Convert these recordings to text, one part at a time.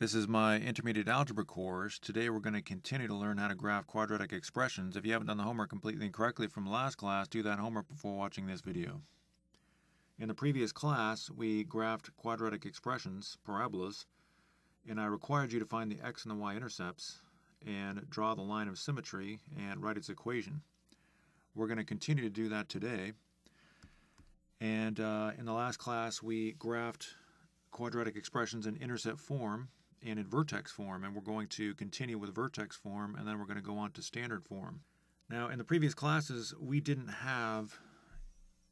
This is my intermediate algebra course. Today we're going to continue to learn how to graph quadratic expressions. If you haven't done the homework completely and correctly from last class, do that homework before watching this video. In the previous class, we graphed quadratic expressions, parabolas, and I required you to find the x and the y-intercepts and draw the line of symmetry and write its equation. We're going to continue to do that today. And in the last class, we graphed quadratic expressions in intercept form and in vertex form, and we're going to continue with vertex form, and then we're going to go on to standard form. Now, in the previous classes, we didn't have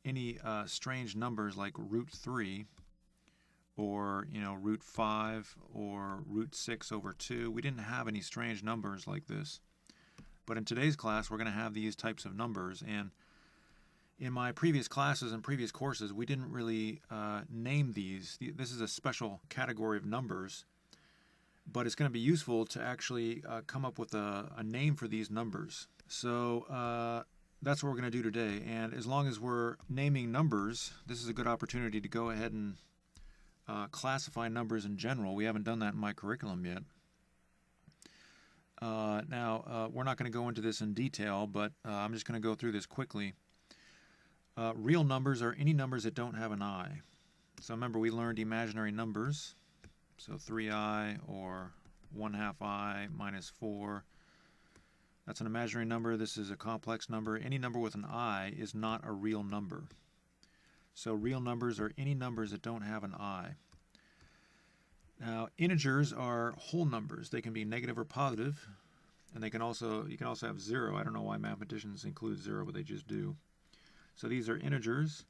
any strange numbers like root 3 or root 5 or root 6 over 2. We didn't have any strange numbers like this. But in today's class, we're going to have these types of numbers, and in my previous classes and previous courses, we didn't really name these. This is a special category of numbers, but it's going to be useful to actually come up with a name for these numbers. So that's what we're going to do today. And as long as we're naming numbers, this is a good opportunity to go ahead and classify numbers in general. We haven't done that in my curriculum yet. Now, we're not going to go into this in detail, but I'm just going to go through this quickly. Real numbers are any numbers that don't have an I. So remember, we learned imaginary numbers. So 3i or 1/2 I minus 4. That's an imaginary number. This is a complex number. Any number with an I is not a real number. So real numbers are any numbers that don't have an I. Now, integers are whole numbers. They can be negative or positive, and you can also have 0. I don't know why mathematicians include 0, but they just do. So these are integers.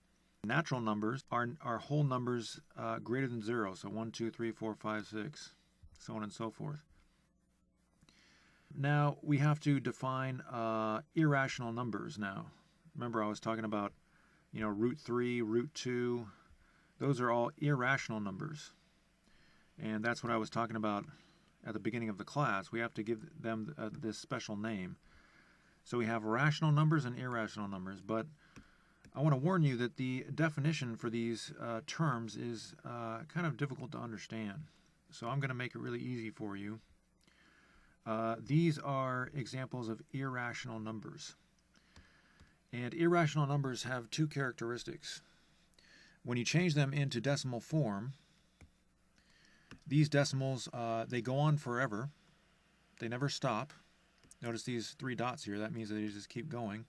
Natural numbers are whole numbers greater than 0. So 1, 2, 3, 4, 5, 6, so on and so forth. Now we have to define irrational numbers now. Remember, I was talking about root 3, root 2. Those are all irrational numbers. And that's what I was talking about at the beginning of the class. We have to give them this special name. So we have rational numbers and irrational numbers, but I want to warn you that the definition for these terms is kind of difficult to understand. So I'm going to make it really easy for you. These are examples of irrational numbers. And irrational numbers have two characteristics. When you change them into decimal form, these decimals, they go on forever. They never stop. Notice these 3 dots here. That means that they just keep going.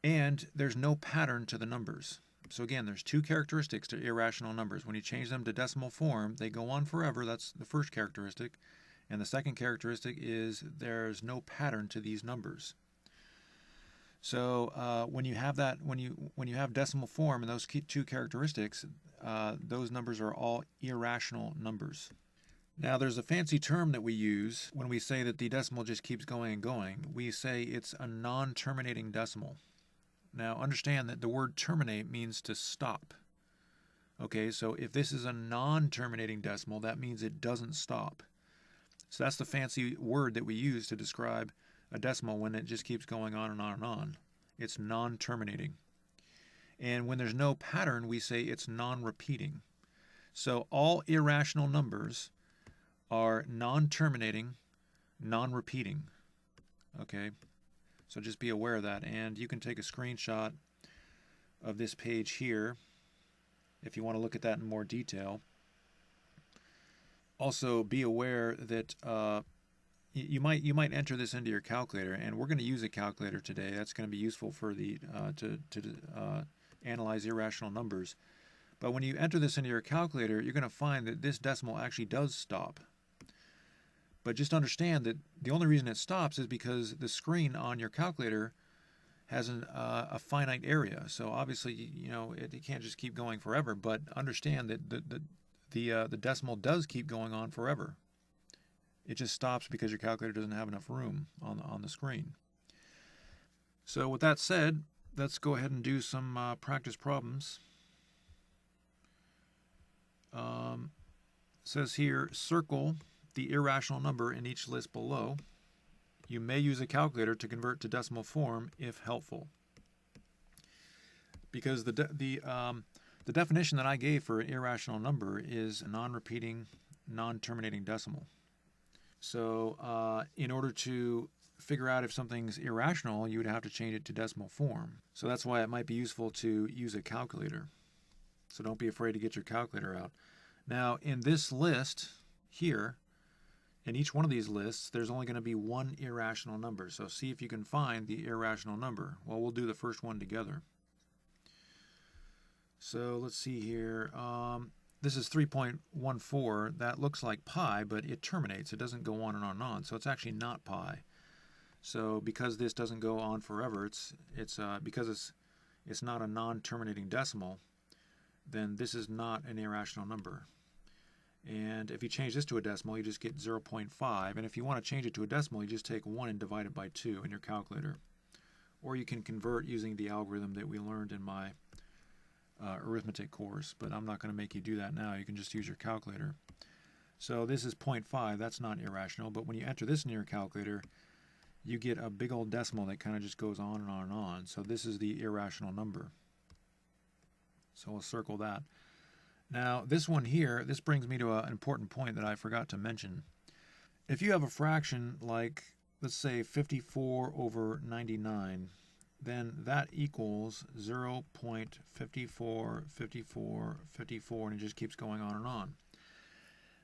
And there's no pattern to the numbers. So again, there's two characteristics to irrational numbers. When you change them to decimal form, they go on forever. That's the first characteristic. And the second characteristic is there's no pattern to these numbers. So when you have decimal form and those two characteristics, those numbers are all irrational numbers. Now, there's a fancy term that we use when we say that the decimal just keeps going and going. We say it's a non-terminating decimal. Now, understand that the word terminate means to stop. Okay, so if this is a non-terminating decimal, that means it doesn't stop. So that's the fancy word that we use to describe a decimal when it just keeps going on and on and on. It's non-terminating. And when there's no pattern, we say it's non-repeating. So all irrational numbers are non-terminating, non-repeating. Okay? So just be aware of that, and you can take a screenshot of this page here if you want to look at that in more detail. Also, be aware that you might enter this into your calculator, and we're going to use a calculator today. That's going to be useful for to analyze irrational numbers. But when you enter this into your calculator, you're going to find that this decimal actually does stop. But just understand that the only reason it stops is because the screen on your calculator has a finite area. So obviously, it can't just keep going forever. But understand that the decimal does keep going on forever. It just stops because your calculator doesn't have enough room on the screen. So with that said, let's go ahead and do some practice problems. It says here, circle the irrational number in each list below. You may use a calculator to convert to decimal form if helpful. Because the definition that I gave for an irrational number is a non-repeating non-terminating decimal. So in order to figure out if something's irrational, you would have to change it to decimal form. So that's why it might be useful to use a calculator. So don't be afraid to get your calculator out. Now, in this list here, in each one of these lists, there's only going to be one irrational number. So see if you can find the irrational number. Well, we'll do the first one together. So let's see here. This is 3.14. That looks like pi, but it terminates. It doesn't go on and on and on. So it's actually not pi. So because this doesn't go on forever, because it's not a non-terminating decimal, then this is not an irrational number. And if you change this to a decimal, you just get 0.5. And if you want to change it to a decimal, you just take 1 and divide it by 2 in your calculator. Or you can convert using the algorithm that we learned in my arithmetic course, but I'm not going to make you do that now. You can just use your calculator. So this is 0.5. That's not irrational, but when you enter this in your calculator, you get a big old decimal that kind of just goes on and on and on. So this is the irrational number. So we'll circle that. Now this one here, this brings me to an important point that I forgot to mention. If you have a fraction like, let's say 54 over 99, then that equals 0.545454, and it just keeps going on and on.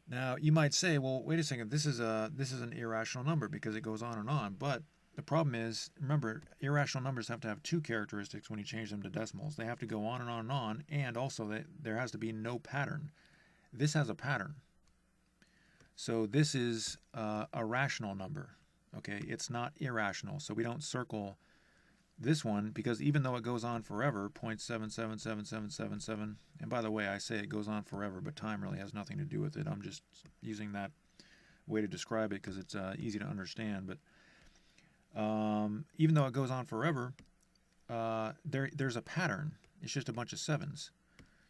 Now you might say, well, wait a second, this is an irrational number because it goes on and on. But the problem is, remember, irrational numbers have to have two characteristics when you change them to decimals. They have to go on and on and on, and also there has to be no pattern. This has a pattern. So this is a rational number. Okay, it's not irrational. So we don't circle this one because even though it goes on forever, 0.777777, and by the way, I say it goes on forever, but time really has nothing to do with it. I'm just using that way to describe it because it's easy to understand. But even though it goes on forever, there's a pattern. It's just a bunch of sevens.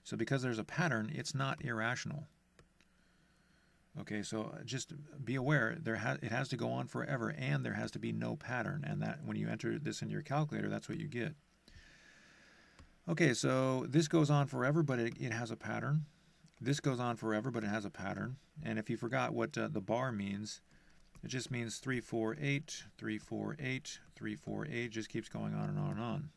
So because there's a pattern, it's not irrational. Okay, so just be aware, it has to go on forever, and there has to be no pattern, and that when you enter this into your calculator, that's what you get. Okay, so this goes on forever, but it has a pattern. This goes on forever, but it has a pattern. And if you forgot what the bar means, it just means 348, 348, 348, just keeps going on and on and on.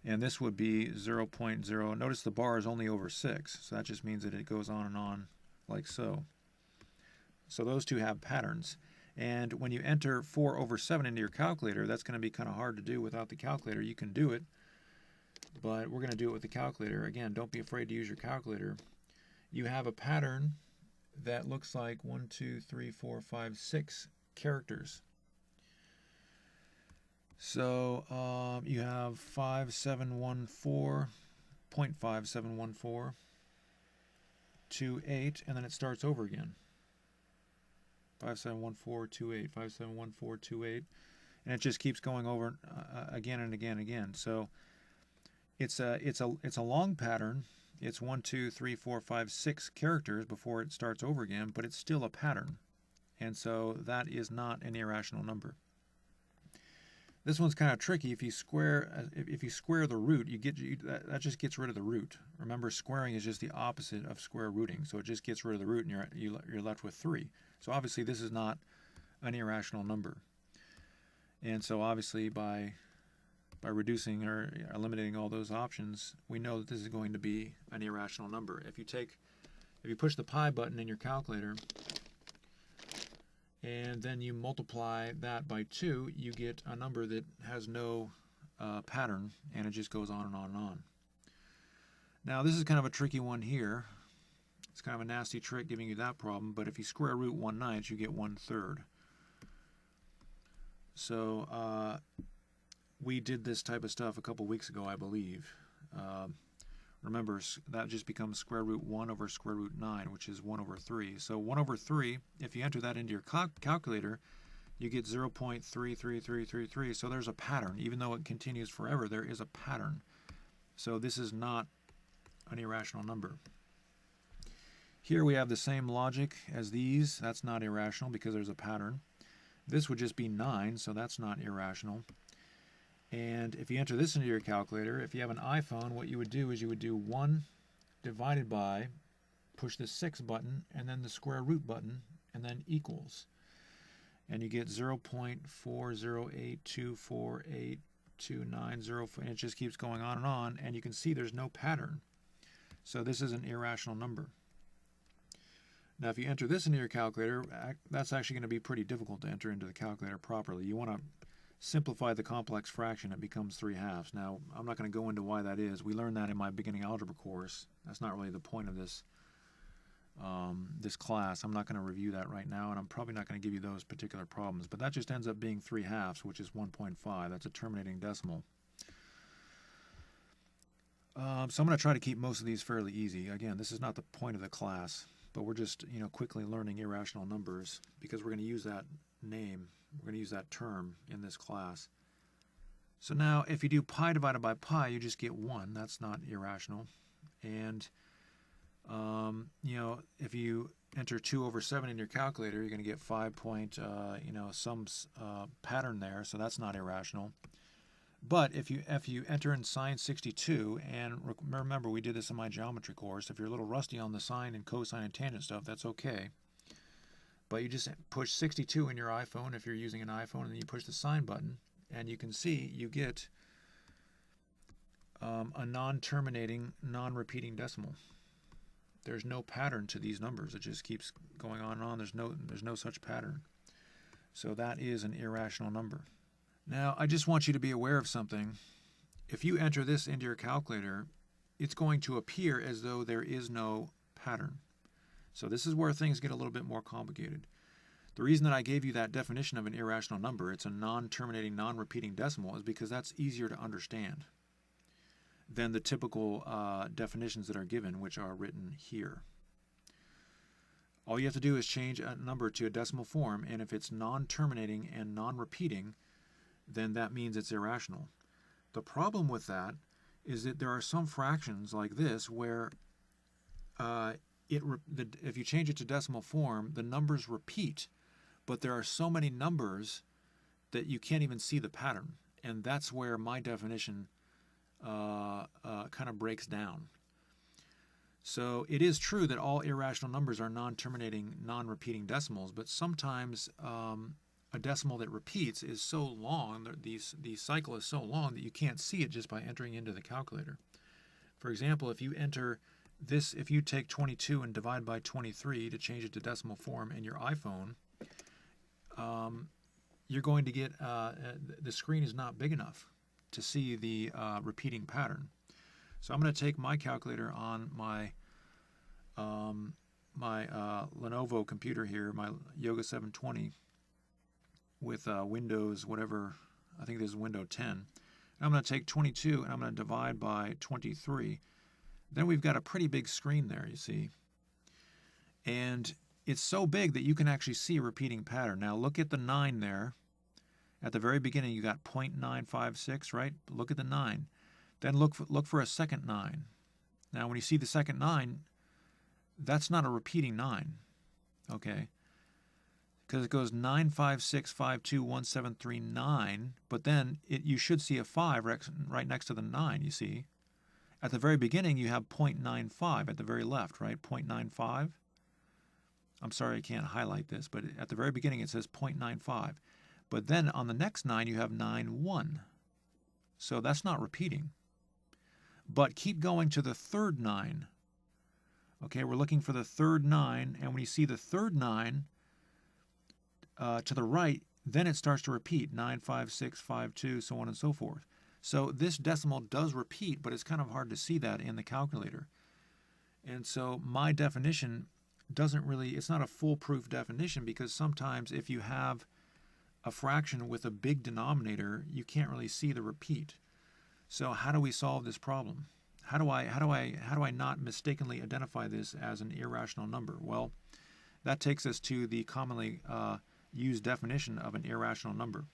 And this would be 0.0. Notice the bar is only over 6, so that just means that it goes on and on like so. So those two have patterns. And when you enter 4 over 7 into your calculator, that's going to be kind of hard to do without the calculator. You can do it, but we're going to do it with the calculator. Again, don't be afraid to use your calculator. You have a pattern that looks like 1, 2, 3, 4, 5, 6 characters. So you have 5714, 0.5714, 28, and then it starts over again. 571428, 571428, and it just keeps going over again and again and again. So it's a long pattern. It's 1, 2, 3, 4, 5, 6 characters before it starts over again, but it's still a pattern, and so that is not an irrational number. This one's kind of tricky. If you square the root, that just gets rid of the root. Remember, squaring is just the opposite of square rooting, so it just gets rid of the root, and you're left with 3. So obviously, this is not an irrational number. And so obviously, by reducing or eliminating all those options, we know that this is going to be an irrational number. If you push the pi button in your calculator, and then you multiply that by 2, you get a number that has no pattern, and it just goes on and on and on. Now, this is kind of a tricky one here. It's kind of a nasty trick giving you that problem, but if you square root 1/9, you get 1/3. So we did this type of stuff a couple weeks ago, I believe. Remember, that just becomes square root 1 over square root 9, which is 1 over 3. So 1 over 3, if you enter that into your calculator, you get 0.33333. So there's a pattern. Even though it continues forever, there is a pattern. So this is not an irrational number. Here we have the same logic as these. That's not irrational because there's a pattern. This would just be 9, so that's not irrational. And if you enter this into your calculator, if you have an iPhone, what you would do is you would do 1 divided by push the 6 button, and then the square root button, and then equals. And you get 0.408248290, and it just keeps going on, and you can see there's no pattern. So this is an irrational number. Now if you enter this into your calculator, that's actually going to be pretty difficult to enter into the calculator properly. You want to simplify the complex fraction, it becomes 3/2. Now I'm not going to go into why that is. We learned that in my beginning algebra course. That's not really the point of this this class. I'm not going to review that right now, and I'm probably not going to give you those particular problems, but that just ends up being 3/2, which is 1.5. That's a terminating decimal. So I'm going to try to keep most of these fairly easy. Again, this is not the point of the class, but we're just quickly learning irrational numbers because we're going to use that name, we're going to use that term in this class. So now if you do pi divided by pi, you just get 1. That's not irrational. And if you enter 2/7 in your calculator, you're going to get 5 point, some pattern there, so that's not irrational. But if you enter in sine 62, and remember we did this in my geometry course, if you're a little rusty on the sine and cosine and tangent stuff, that's okay. But you just push 62 in your iPhone if you're using an iPhone, and then you push the sine button, and you can see you get a non-terminating, non-repeating decimal. There's no pattern to these numbers. It just keeps going on and on. There's no such pattern. So that is an irrational number. Now, I just want you to be aware of something. If you enter this into your calculator, it's going to appear as though there is no pattern. So this is where things get a little bit more complicated. The reason that I gave you that definition of an irrational number, it's a non-terminating, non-repeating decimal, is because that's easier to understand than the typical definitions that are given, which are written here. All you have to do is change a number to a decimal form, and if it's non-terminating and non-repeating, then that means it's irrational. The problem with that is that there are some fractions like this where if you change it to decimal form, the numbers repeat, but there are so many numbers that you can't even see the pattern, and that's where my definition kind of breaks down. So it is true that all irrational numbers are non-terminating, non-repeating decimals, but sometimes a decimal that repeats is so long, the cycle is so long that you can't see it just by entering into the calculator. For example, if you enter this, if you take 22 and divide by 23 to change it to decimal form in your iPhone, you're going to get, the screen is not big enough to see the repeating pattern. So I'm going to take my calculator on my Lenovo computer here, my Yoga 720, with Windows, whatever, I think this is Windows 10. And I'm going to take 22 and I'm going to divide by 23. Then we've got a pretty big screen there, you see. And it's so big that you can actually see a repeating pattern. Now look at the 9 there. At the very beginning you got 0.956, right? Look at the 9. Then look for a second 9. Now when you see the second 9, that's not a repeating 9, okay? Because it goes 956521739, but then you should see a 5 right next to the 9, you see. At the very beginning you have 0.95 at the very left, right? 0.95. I'm sorry I can't highlight this, but at the very beginning it says 0.95. But then on the next 9 you have 91. So that's not repeating. But keep going to the third 9. Okay, we're looking for the third 9, and when you see the third 9 to the right, then it starts to repeat, 95652, so on and so forth. So this decimal does repeat, but it's kind of hard to see that in the calculator. And so my definition doesn't really, it's not a foolproof definition, because sometimes if you have a fraction with a big denominator, you can't really see the repeat. So how do we solve this problem? How do I not mistakenly identify this as an irrational number? Well, that takes us to the commonly used definition of an irrational number.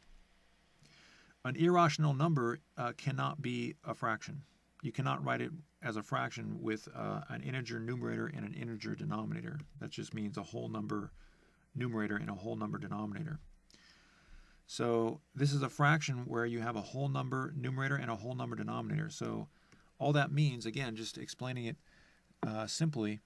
An irrational number cannot be a fraction. You cannot write it as a fraction with an integer numerator and an integer denominator. That just means a whole number numerator and a whole number denominator. So this is a fraction where you have a whole number numerator and a whole number denominator. So all that means, again, just explaining it simply,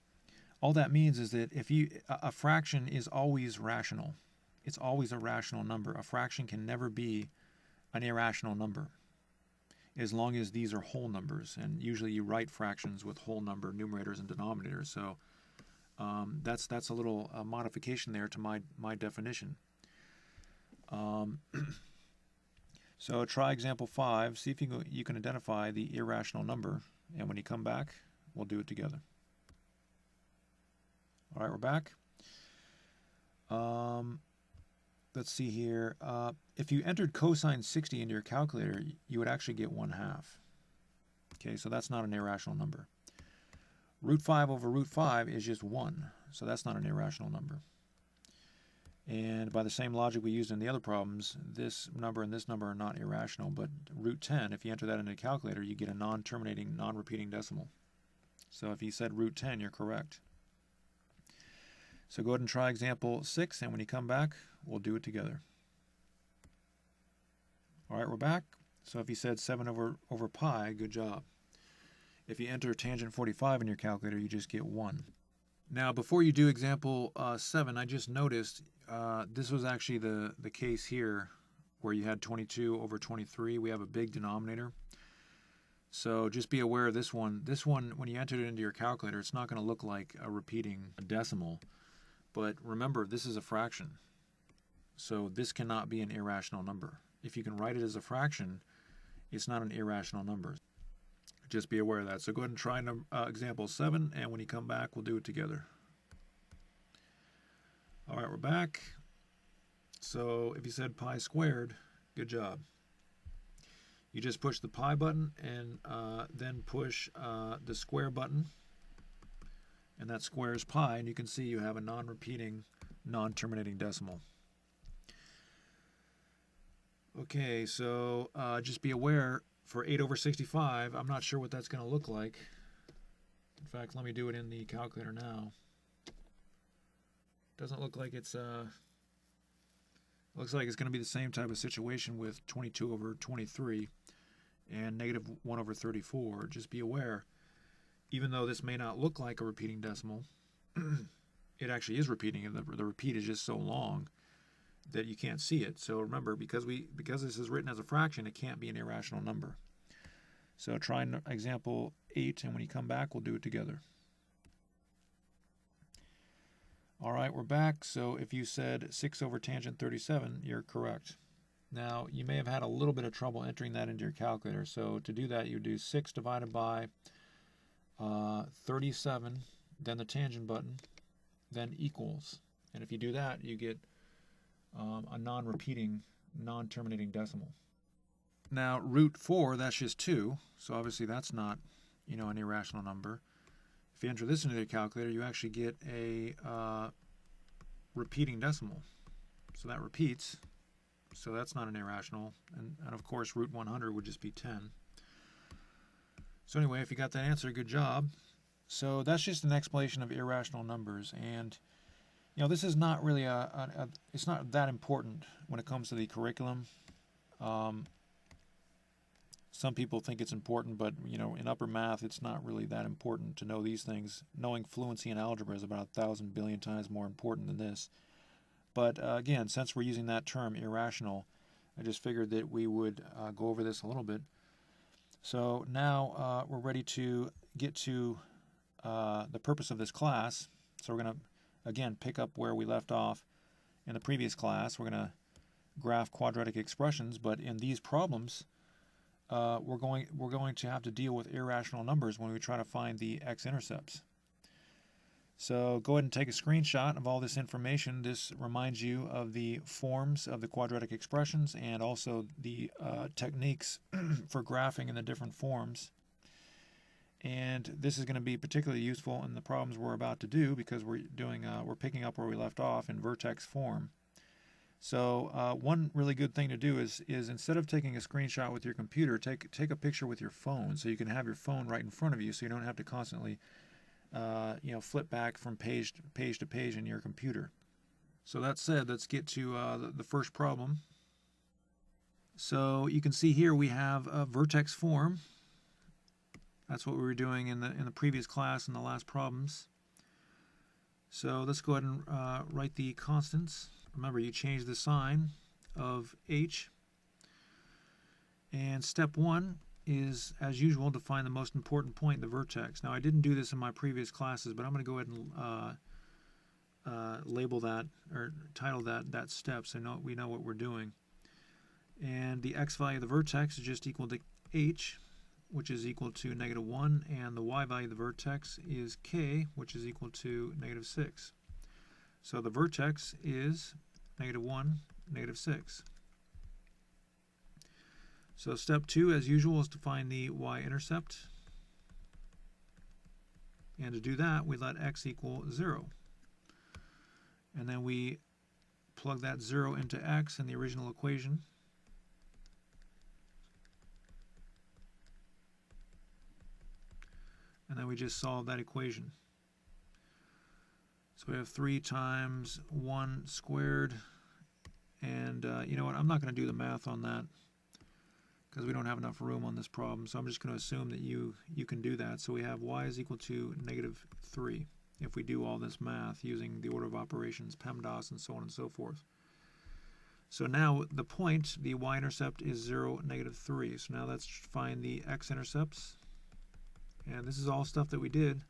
All that means is that if a fraction is always rational. It's always a rational number. A fraction can never be an irrational number as long as these are whole numbers. And usually you write fractions with whole number numerators and denominators. So that's a little modification there to my definition. So try example 5. See if you can identify the irrational number. And when you come back, we'll do it together. All right, we're back. Let's see here. If you entered cosine 60 into your calculator, you would actually get 1/2. Okay, so that's not an irrational number. Root 5 over root 5 is just 1, so that's not an irrational number. And by the same logic we used in the other problems, this number and this number are not irrational, but root 10, if you enter that into a calculator, you get a non-terminating, non-repeating decimal. So if you said root 10, you're correct. So go ahead and try example 6, and when you come back, we'll do it together. All right, we're back. So if you said 7 over pi, good job. If you enter tangent 45 in your calculator, you just get 1. Now, before you do example 7, I just noticed this was actually the case here where you had 22 over 23. We have a big denominator. So just be aware of this one. This one, when you enter it into your calculator, it's not going to look like a repeating decimal. But remember, this is a fraction. So this cannot be an irrational number. If you can write it as a fraction, it's not an irrational number. Just be aware of that. So go ahead and try example 7, and when you come back, we'll do it together. All right, we're back. So if you said pi squared, good job. You just push the pi button and then push the square button, and that squares pi, and you can see you have a non-repeating, non-terminating decimal. Okay, so just be aware, for 8 over 65, I'm not sure what that's going to look like. In fact, let me do it in the calculator now. Doesn't look like it's looks like it's going to be the same type of situation with 22 over 23 and negative 1 over 34. Just be aware, even though this may not look like a repeating decimal, it actually is repeating, and the repeat is just so long that you can't see it. So remember, because this is written as a fraction, it can't be an irrational number. So try example 8, and when you come back, we'll do it together. All right, we're back. So if you said 6 over tangent 37, you're correct. Now, you may have had a little bit of trouble entering that into your calculator. So to do that, you do 6 divided by 37, then the tangent button, then equals. And if you do that, you get a non-repeating, non-terminating decimal. Now, root 4, that's just 2, so obviously that's not, an irrational number. If you enter this into your calculator, you actually get a repeating decimal. So that repeats, so that's not an irrational. And of course, root 100 would just be 10. So anyway, if you got that answer, good job. So that's just an explanation of irrational numbers. And this is not really it's not that important when it comes to the curriculum. Some people think it's important, but in upper math, it's not really that important to know these things. Knowing fluency in algebra is about 1,000 billion times more important than this. But again, since we're using that term, irrational, I just figured that we would go over this a little bit. So now we're ready to get to the purpose of this class. So we're going to again pick up where we left off in the previous class. We're going to graph quadratic expressions, but in these problems, we're going to have to deal with irrational numbers when we try to find the x-intercepts. So go ahead and take a screenshot of all this information. This reminds you of the forms of the quadratic expressions and also the techniques for graphing in the different forms. And this is going to be particularly useful in the problems we're about to do because we're picking up where we left off in vertex form. So one really good thing to do is instead of taking a screenshot with your computer, take a picture with your phone so you can have your phone right in front of you so you don't have to constantly flip back from page to page in your computer. So that said, let's get to the first problem. So you can see here we have a vertex form. That's what we were doing in the previous class in the last problems. So let's go ahead and write the constants. Remember, you change the sign of h. And step 1 is, as usual, to find the most important point, the vertex. Now, I didn't do this in my previous classes, but I'm going to go ahead and label that, or title that step, so we know what we're doing. And the x value of the vertex is just equal to h, which is equal to -1, and the y value of the vertex is k, which is equal to -6. So the vertex is -1, -6. So step 2, as usual, is to find the y-intercept. And to do that, we let x equal 0. And then we plug that 0 into x in the original equation. And then we just solve that equation. So we have 3 times 1 squared. And you know what, I'm not going to do the math on that because we don't have enough room on this problem. So I'm just going to assume that you can do that. So we have y is equal to -3 if we do all this math using the order of operations, PEMDAS, and so on and so forth. So now the point, the y-intercept, is 0, -3. So now let's find the x-intercepts. And this is all stuff that we did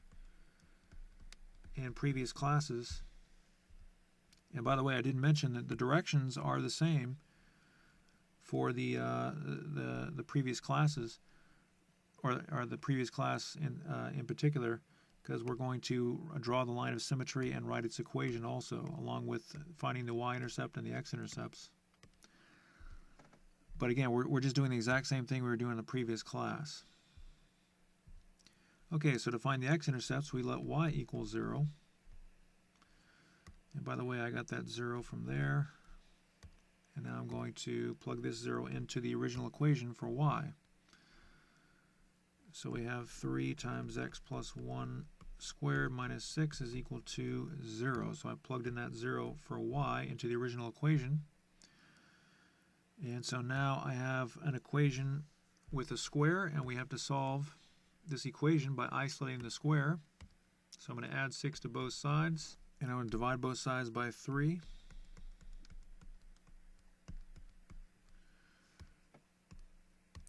in previous classes. And by the way, I didn't mention that the directions are the same for the previous classes, or the previous class in particular, because we're going to draw the line of symmetry and write its equation also, along with finding the y-intercept and the x-intercepts. But again, we're just doing the exact same thing we were doing in the previous class. Okay, so to find the x-intercepts, we let y equal 0. And by the way, I got that 0 from there. And now I'm going to plug this 0 into the original equation for y. So we have 3 times x plus 1 squared minus 6 is equal to 0. So I plugged in that 0 for y into the original equation. And so now I have an equation with a square, and we have to solve this equation by isolating the square. So I'm going to add 6 to both sides, and I'm going to divide both sides by 3.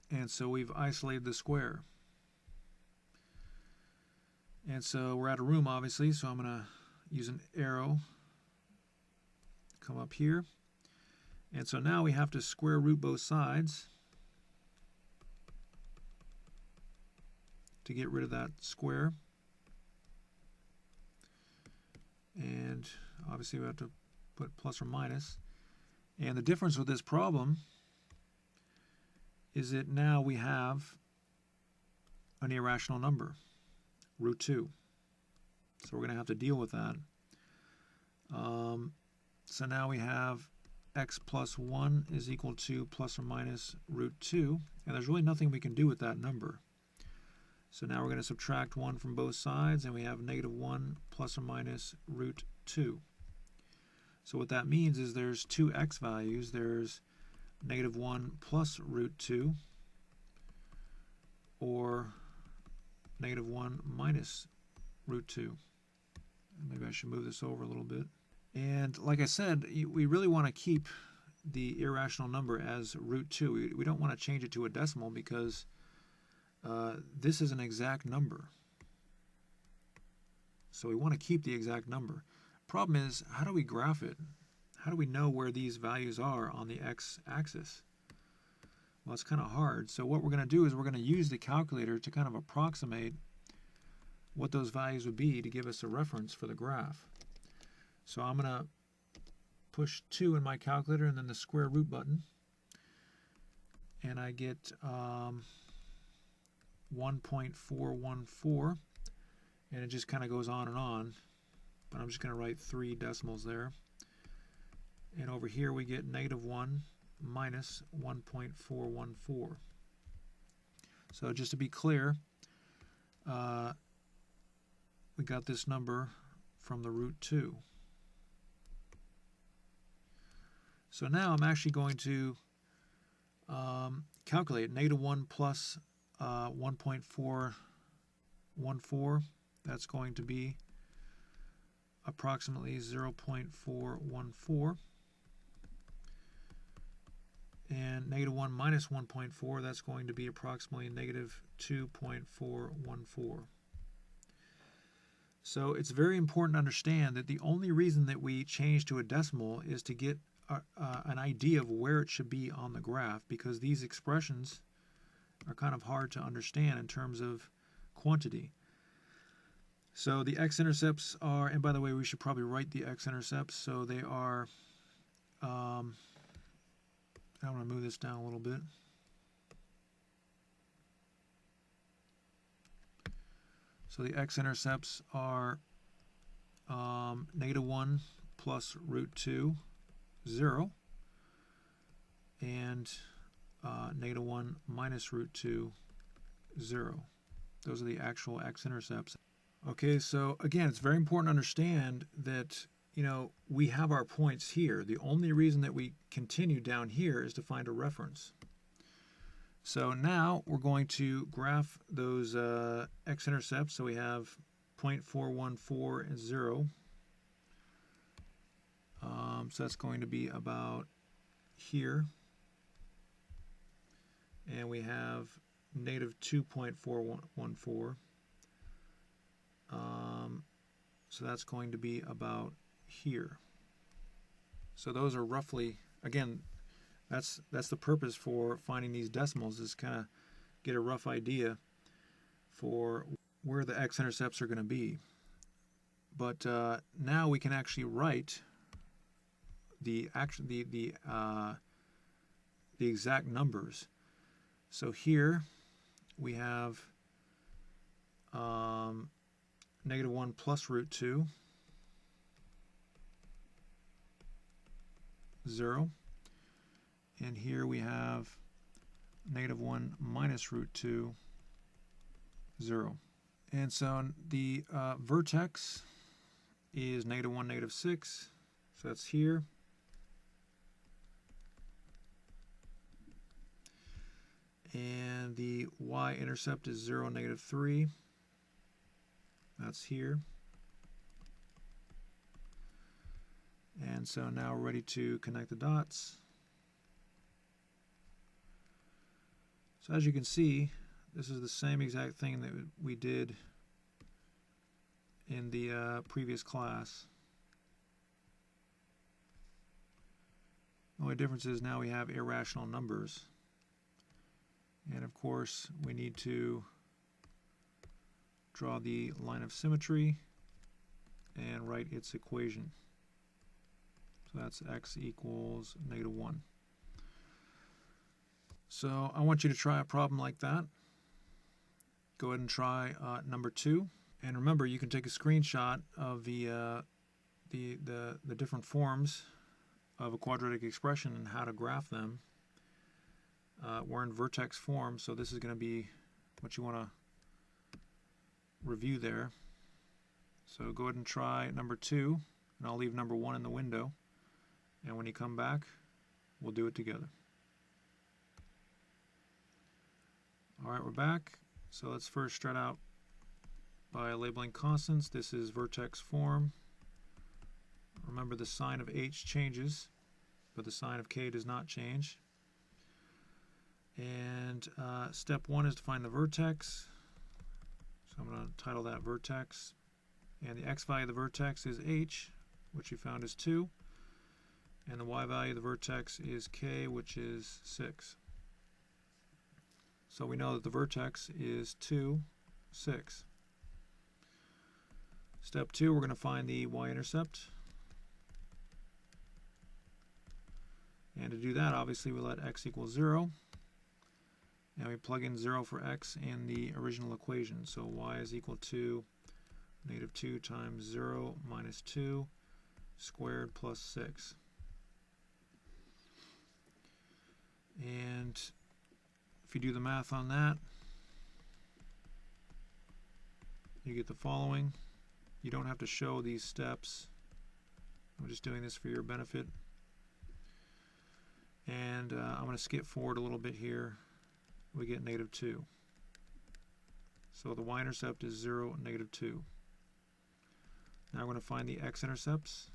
And so we've isolated the square. And so we're out of room, obviously, so I'm going to use an arrow, come up here. And so now we have to square root both sides to get rid of that square. And obviously we have to put plus or minus. And the difference with this problem is that now we have an irrational number, root 2. So we're going to have to deal with that. So now we have x plus 1 is equal to plus or minus root 2. And there's really nothing we can do with that number. So now we're going to subtract 1 from both sides, and we have -1 plus or minus root 2. So what that means is there's two x values. There's -1 plus root 2, or -1 minus root 2. Maybe I should move this over a little bit. And like I said, we really want to keep the irrational number as root 2. We don't want to change it to a decimal because this is an exact number. So we want to keep the exact number. Problem is, how do we graph it? How do we know where these values are on the x-axis? Well, it's kind of hard. So what we're going to do is we're going to use the calculator to kind of approximate what those values would be to give us a reference for the graph. So I'm going to push 2 in my calculator and then the square root button. And I get 1.414, and it just kind of goes on and on, but I'm just going to write 3 decimals there. And over here we get -1 minus 1.414. So just to be clear, we got this number from the root 2. So now I'm actually going to calculate -1 plus 1.414. That's going to be approximately 0.414. And negative 1 minus 1.4, that's going to be approximately negative 2.414. So it's very important to understand that the only reason that we change to a decimal is to get an idea of where it should be on the graph, because these expressions are kind of hard to understand in terms of quantity. So the x-intercepts are, and by the way, we should probably write the x-intercepts. So they are, I'm going to move this down a little bit. So the x-intercepts are negative 1 plus root 2, 0, and negative 1 minus root 2, 0. Those are the actual x-intercepts. Okay, so again, it's very important to understand that, we have our points here. The only reason that we continue down here is to find a reference. So now we're going to graph those x-intercepts. So we have 0.414 and 0. So that's going to be about here. And we have negative 2.414. So that's going to be about here. So those are roughly, again, that's the purpose for finding these decimals, is kind of get a rough idea for where the x-intercepts are going to be. But now we can actually write the exact numbers. So here we have negative 1 plus root 2, 0. And here we have negative 1 minus root 2, 0. And so the vertex is negative 1, negative 6. So that's here. And the y-intercept is 0, negative 3. That's here. And so now we're ready to connect the dots. So as you can see, this is the same exact thing that we did in the previous class. The only difference is now we have irrational numbers. And of course, we need to draw the line of symmetry and write its equation. So that's x equals negative 1. So I want you to try a problem like that. Go ahead and try number 2. And remember, you can take a screenshot of the different forms of a quadratic expression and how to graph them. We're in vertex form, so this is going to be what you want to review there. So go ahead and try number 2, and I'll leave number 1 in the window. And when you come back, we'll do it together. All right, we're back. So let's first start out by labeling constants. This is vertex form. Remember, the sign of h changes, but the sign of k does not change. And step 1 is to find the vertex. So I'm going to title that vertex. And the x value of the vertex is h, which we found is 2. And the y value of the vertex is k, which is 6. So we know that the vertex is 2, 6. Step 2, we're going to find the y-intercept. And to do that, obviously, we let x equal 0. And we plug in 0 for x in the original equation. So y is equal to negative 2 times 0 minus 2 squared plus 6. And if you do the math on that, you get the following. You don't have to show these steps. I'm just doing this for your benefit. And I'm going to skip forward a little bit here. We get negative 2. So the y-intercept is 0, negative 2. Now we're going to find the x-intercepts.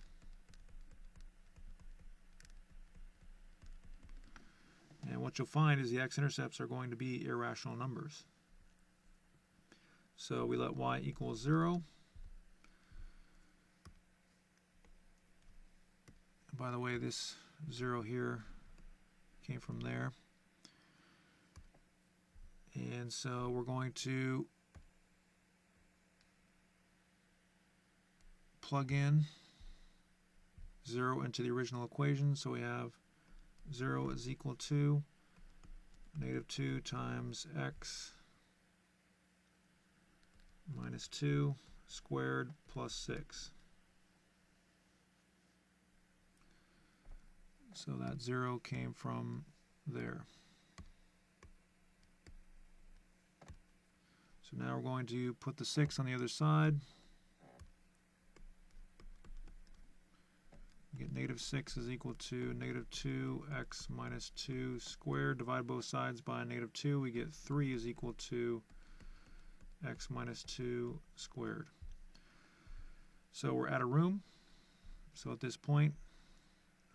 And what you'll find is the x-intercepts are going to be irrational numbers. So we let y equal 0. By the way, this 0 here came from there. And so we're going to plug in 0 into the original equation. So we have 0 is equal to -2 times x minus 2 squared plus 6. So that 0 came from there. So now we're going to put the 6 on the other side. We get -6 is equal to -2x minus 2 squared. Divide both sides by -2. We get 3 is equal to x minus 2 squared. So we're out of room. So at this point,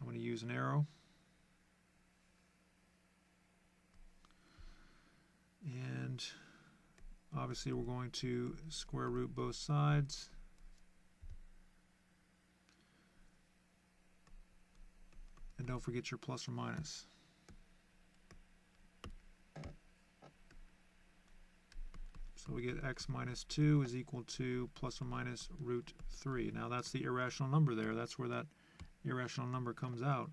I'm going to use an arrow. And obviously we're going to square root both sides. And don't forget your plus or minus. So we get x minus 2 is equal to plus or minus root 3. Now that's the irrational number there. That's where that irrational number comes out,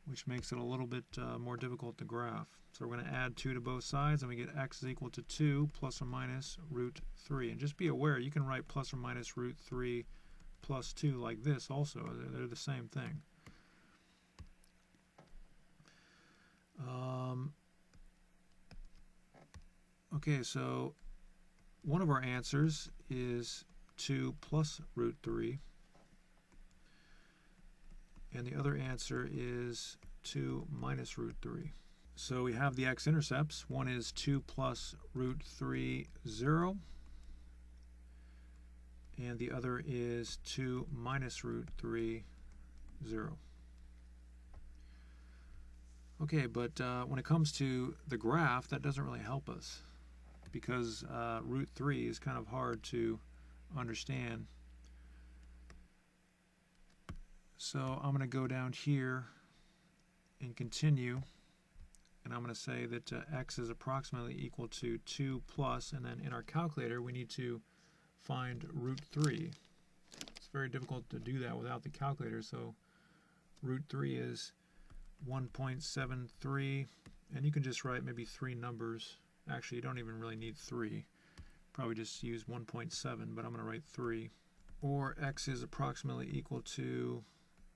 which makes it a little bit more difficult to graph. So we're going to add 2 to both sides, and we get x is equal to 2 plus or minus root 3. And just be aware, you can write plus or minus root 3 plus 2 like this also. They're the same thing. Okay, so one of our answers is 2 plus root 3. And the other answer is 2 minus root 3. So we have the x-intercepts. One is 2 plus root 3, 0. And the other is 2 minus root 3, 0. Okay, but when it comes to the graph, that doesn't really help us, because root 3 is kind of hard to understand. So I'm going to go down here and continue, and I'm going to say that x is approximately equal to 2 plus, and then in our calculator we need to find root 3. It's very difficult to do that without the calculator, so root 3 is 1.73, and you can just write maybe 3 numbers. Actually, you don't even really need 3. Probably just use 1.7, but I'm going to write 3. Or x is approximately equal to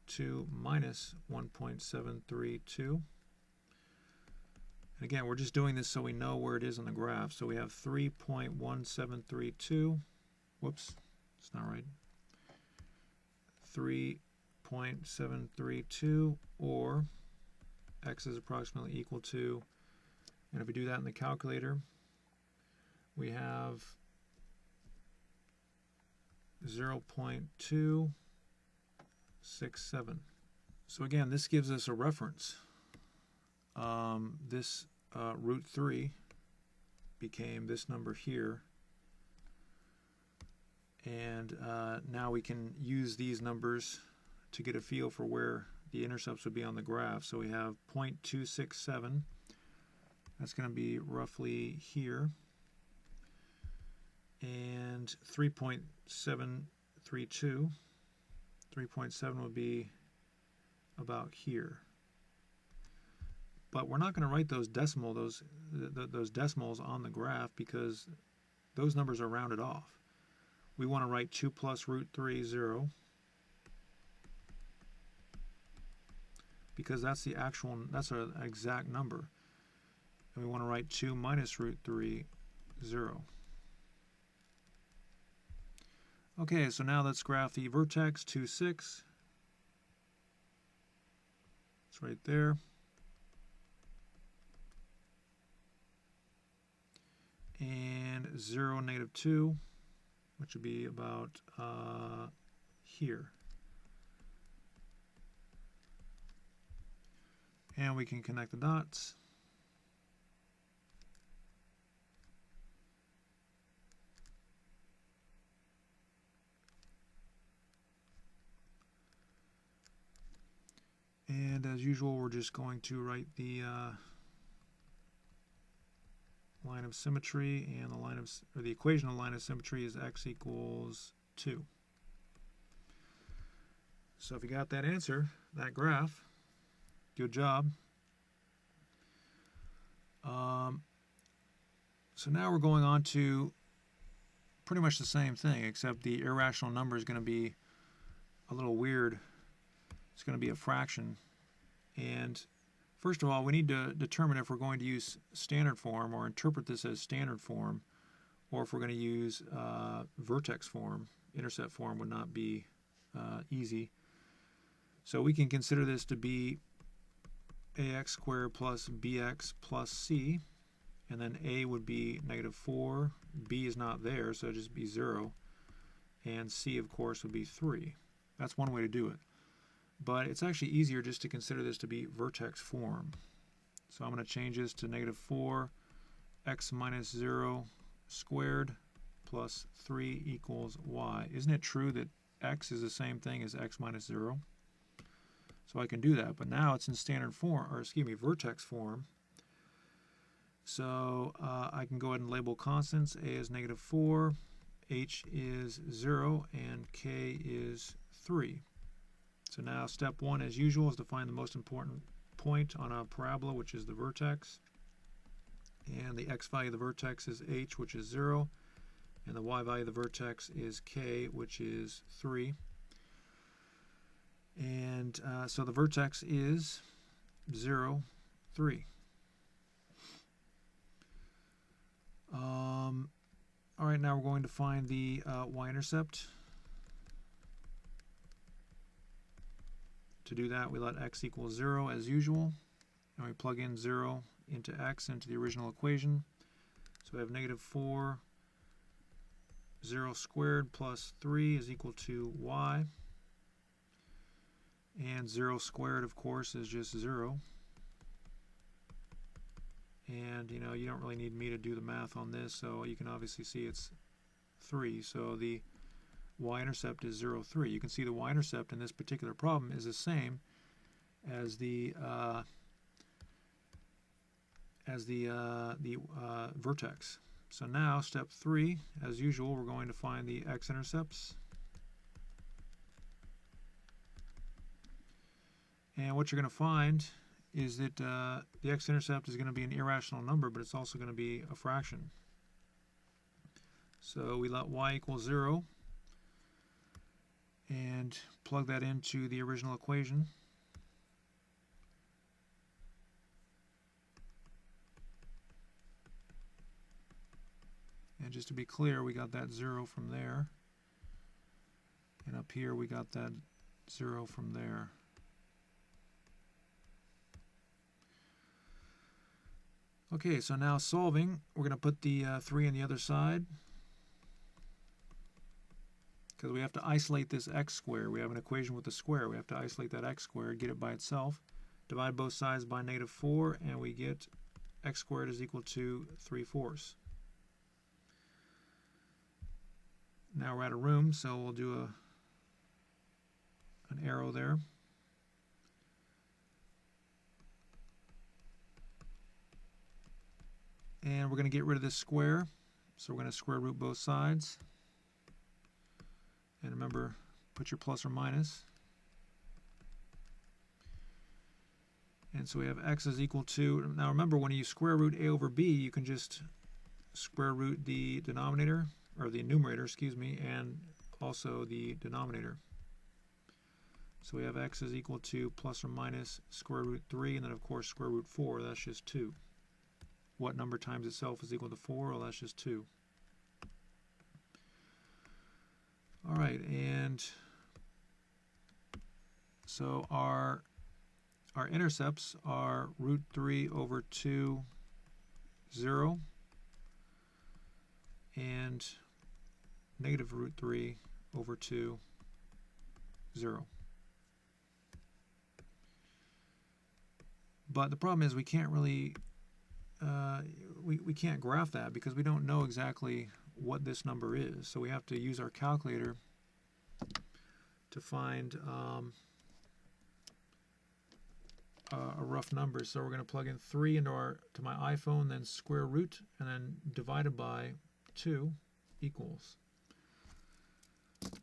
2 minus 1.732. And again, we're just doing this so we know where it is on the graph. So we have 3.1732. Whoops, it's not right. 3.732, or x is approximately equal to, and if we do that in the calculator, we have 0.267. So again, this gives us a reference. This root 3 became this number here, and now we can use these numbers to get a feel for where the intercepts would be on the graph. So we have 0.267. That's going to be roughly here, and 3.732. 3.7 would be about here. But we're not going to write those decimals on the graph, because those numbers are rounded off. We want to write 2 plus root 3, 0, because that's the actual, that's an exact number. And we want to write 2 minus root 3, 0. Okay, so now let's graph the vertex 2, 6. It's right there. And 0, -2. which would be about here. And we can connect the dots. And as usual, we're just going to write the line of symmetry, and the line of, or the equation of the line of symmetry is x equals 2. So if you got that answer, that graph, good job. So now we're going on to pretty much the same thing, except the irrational number is going to be a little weird. It's going to be a fraction. And first of all, we need to determine if we're going to use standard form or interpret this as standard form, or if we're going to use vertex form. Intercept form would not be easy. So we can consider this to be ax squared plus bx plus c, and then a would be -4, b is not there, so it'd just be 0, and c, of course, would be 3. That's one way to do it. But it's actually easier just to consider this to be vertex form. So I'm going to change this to -4 x minus 0 squared plus 3 equals y. Isn't it true that x is the same thing as x minus 0? So I can do that, but now it's in standard form, or excuse me, vertex form. So I can go ahead and label constants. A is -4, h is 0, and k is 3. So now step 1, as usual, is to find the most important point on a parabola, which is the vertex. And the x value of the vertex is h, which is 0, and the y value of the vertex is k, which is 3. And so the vertex is 0, 3. All right, now we're going to find the y-intercept. To do that, we let x equal 0 as usual, and we plug in 0 into x into the original equation. So we have -4, 0 squared plus 3 is equal to y. And 0 squared, of course, is just 0. And, you know, you don't really need me to do the math on this, so you can obviously see it's 3. So the y-intercept is 0, 3. You can see the y-intercept in this particular problem is the same as the vertex. So now, step 3, as usual, we're going to find the x-intercepts. And what you're going to find is that the x-intercept is going to be an irrational number, but it's also going to be a fraction. So we let y equal 0 and plug that into the original equation. And just to be clear, we got that 0 from there. And up here we got that 0 from there. Okay, so now solving, we're going to put the 3 on the other side, because we have to isolate this x squared. We have an equation with a square. We have to isolate that x squared, get it by itself, divide both sides by -4, and we get x squared is equal to 3/4. Now we're out of room, so we'll do an arrow there. And we're going to get rid of this square, so we're going to square root both sides. And remember, put your plus or minus. And so we have x is equal to, now remember, when you square root a over b, you can just square root the denominator, or the numerator, excuse me, and also the denominator. So we have x is equal to plus or minus square root 3, and then of course square root 4, that's just 2. What number times itself is equal to 4? Well, that's just 2. All right, and so our intercepts are root 3 over 2, 0, and negative root 3 over 2, 0. But the problem is we can't really, we can't graph that because we don't know exactly what this number is. So we have to use our calculator to find a rough number. So we're going to plug in 3 into my iPhone, then square root, and then divided by 2 equals.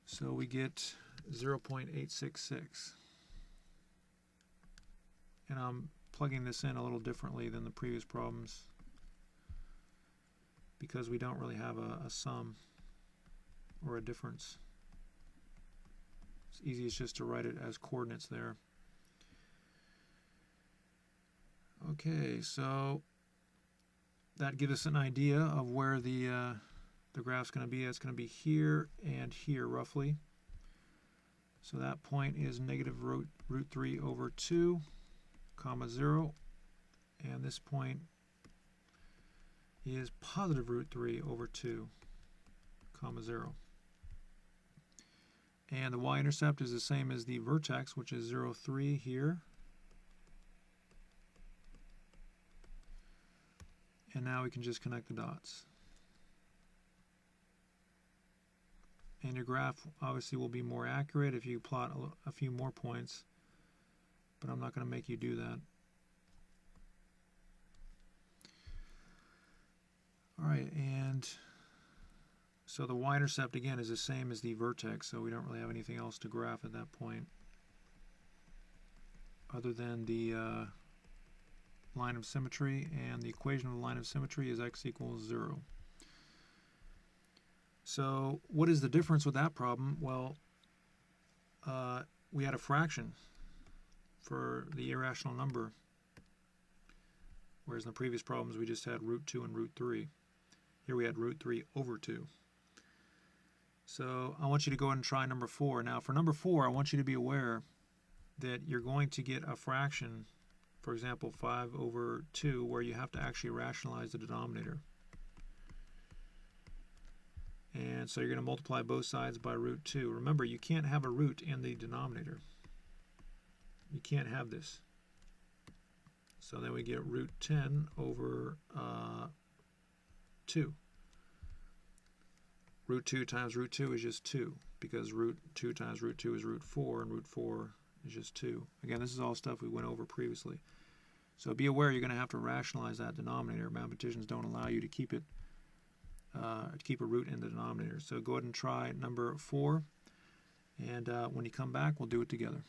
So we get 0.866. And I'm plugging this in a little differently than the previous problems because we don't really have a sum or a difference. It's easiest just to write it as coordinates there. Okay, so that gives us an idea of where the graph's going to be. It's going to be here and here roughly. So that point is negative root 3 over 2, comma 0, and this point is positive root 3 over 2, comma 0. And the y-intercept is the same as the vertex, which is 0, 3 here. And now we can just connect the dots. And your graph obviously will be more accurate if you plot a few more points, but I'm not going to make you do that. All right, and so the y-intercept again is the same as the vertex, so we don't really have anything else to graph at that point other than the line of symmetry, and the equation of the line of symmetry is x equals 0. So what is the difference with that problem? Well, we had a fraction for the irrational number, whereas in the previous problems we just had root 2 and root 3. Here we had root 3 over 2. So I want you to go ahead and try number 4. Now for number 4, I want you to be aware that you're going to get a fraction, for example 5 over 2, where you have to actually rationalize the denominator. And so you're going to multiply both sides by root 2. Remember, you can't have a root in the denominator. You can't have this. So then we get root 10 over 2. Root 2 times root 2 is just 2, because root 2 times root 2 is root 4, and root 4 is just 2. Again, this is all stuff we went over previously. So be aware you're going to have to rationalize that denominator. Mathematicians don't allow you to keep it keep a root in the denominator. So go ahead and try number 4, and when you come back, we'll do it together.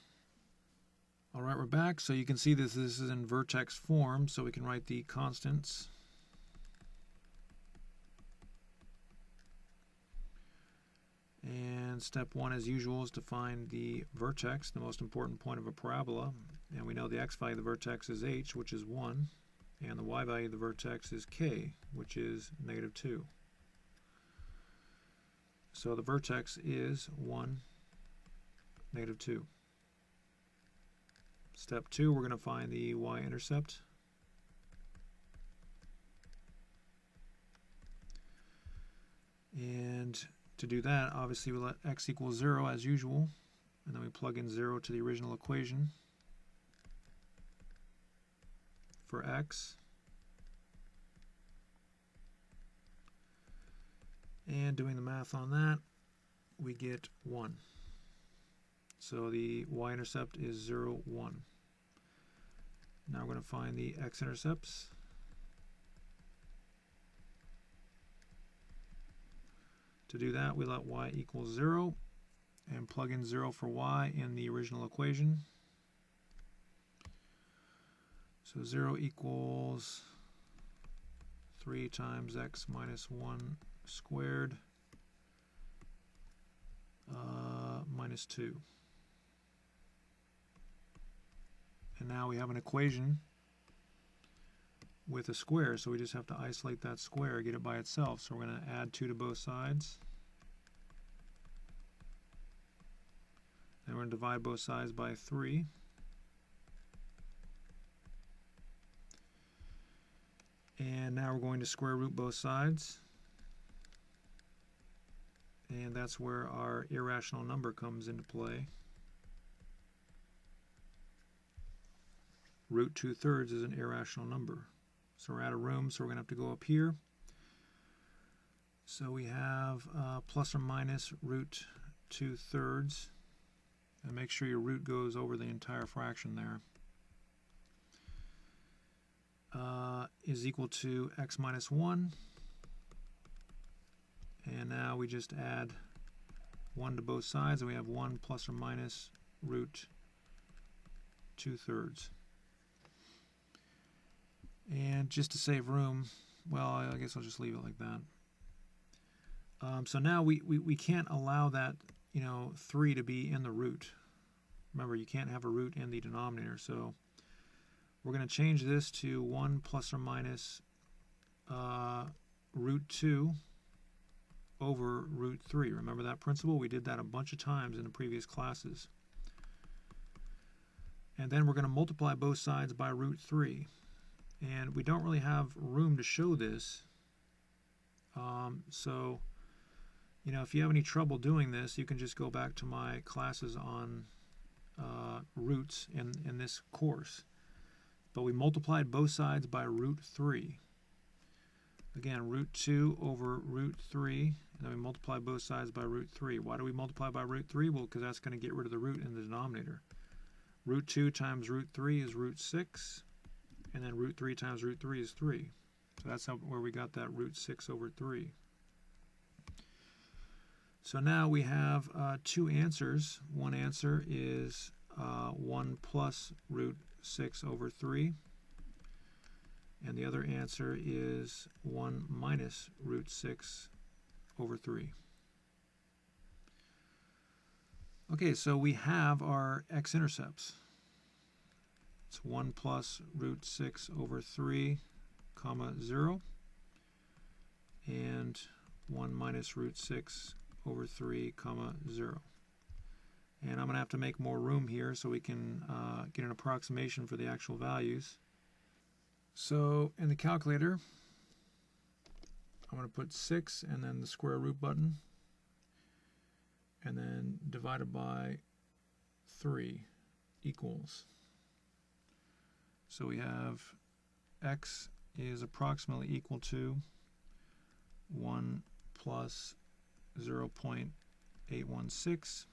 All right, we're back. So you can see this is in vertex form, so we can write the constants. And step 1, as usual, is to find the vertex, the most important point of a parabola. And we know the x value of the vertex is h, which is 1, and the y value of the vertex is k, which is negative 2. So the vertex is 1, negative 2. Step 2, we're going to find the y-intercept. And to do that, obviously we let x equal 0 as usual, and then we plug in 0 to the original equation for x. And doing the math on that, we get 1. So the y-intercept is 0, 1. Now we're going to find the x-intercepts. To do that, we let y equal 0 and plug in 0 for y in the original equation. So 0 equals 3 times x minus 1 squared minus 2. And now we have an equation with a square, so we just have to isolate that square, get it by itself. So we're going to add 2 to both sides. And we're going to divide both sides by 3. And now we're going to square root both sides. And that's where our irrational number comes into play. Root 2/3 is an irrational number. So we're out of room, so we're going to have to go up here. So we have plus or minus root 2/3. And make sure your root goes over the entire fraction there. Is equal to x minus 1. And now we just add 1 to both sides, and we have 1 plus or minus root 2/3. And just to save room, well, I guess I'll just leave it like that. So now we can't allow that, 3 to be in the root. Remember, you can't have a root in the denominator, so we're going to change this to 1 plus or minus root 2 over root 3. Remember that principle? We did that a bunch of times in the previous classes. And then we're going to multiply both sides by root 3. And we don't really have room to show this. So, if you have any trouble doing this, you can just go back to my classes on roots in this course. But we multiplied both sides by root 3. Again, root 2 over root 3, and then we multiply both sides by root 3. Why do we multiply by root 3? Well, because that's going to get rid of the root in the denominator. Root 2 times root 3 is root 6, and then root 3 times root 3 is 3. So that's where we got that root 6 over 3. So now we have two answers. One answer is 1 plus root 6 over 3. And the other answer is 1 minus root 6 over 3. Okay, so we have our x-intercepts. It's 1 plus root 6 over 3, comma 0, and 1 minus root 6 over 3, comma 0. And I'm going to have to make more room here so we can get an approximation for the actual values. So in the calculator, I'm going to put 6 and then the square root button, and then divided by 3 equals. So we have x is approximately equal to 1 plus 0.816,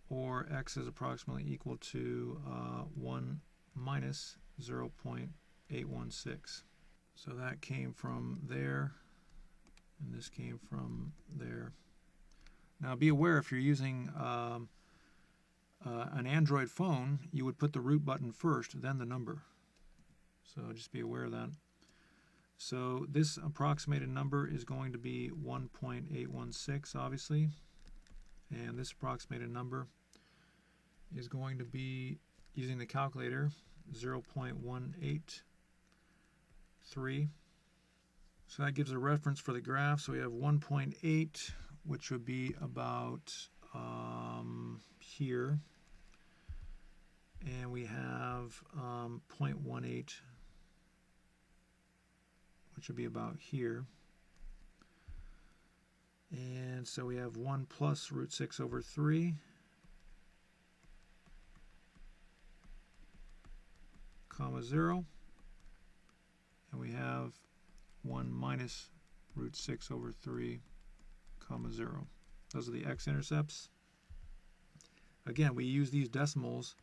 or x is approximately equal to 1 minus 0.816. So that came from there, and this came from there. Now be aware, if you're using an Android phone, you would put the root button first, then the number. So just be aware of that. So this approximated number is going to be 1.816, obviously. And this approximated number is going to be, using the calculator, 0.183. So that gives a reference for the graph. So we have 1.8, which would be about here. And we have 0.18, which would be about here. And so we have 1 plus root 6 over 3, comma 0. And we have 1 minus root 6 over 3, comma 0. Those are the x-intercepts. Again, we use these decimals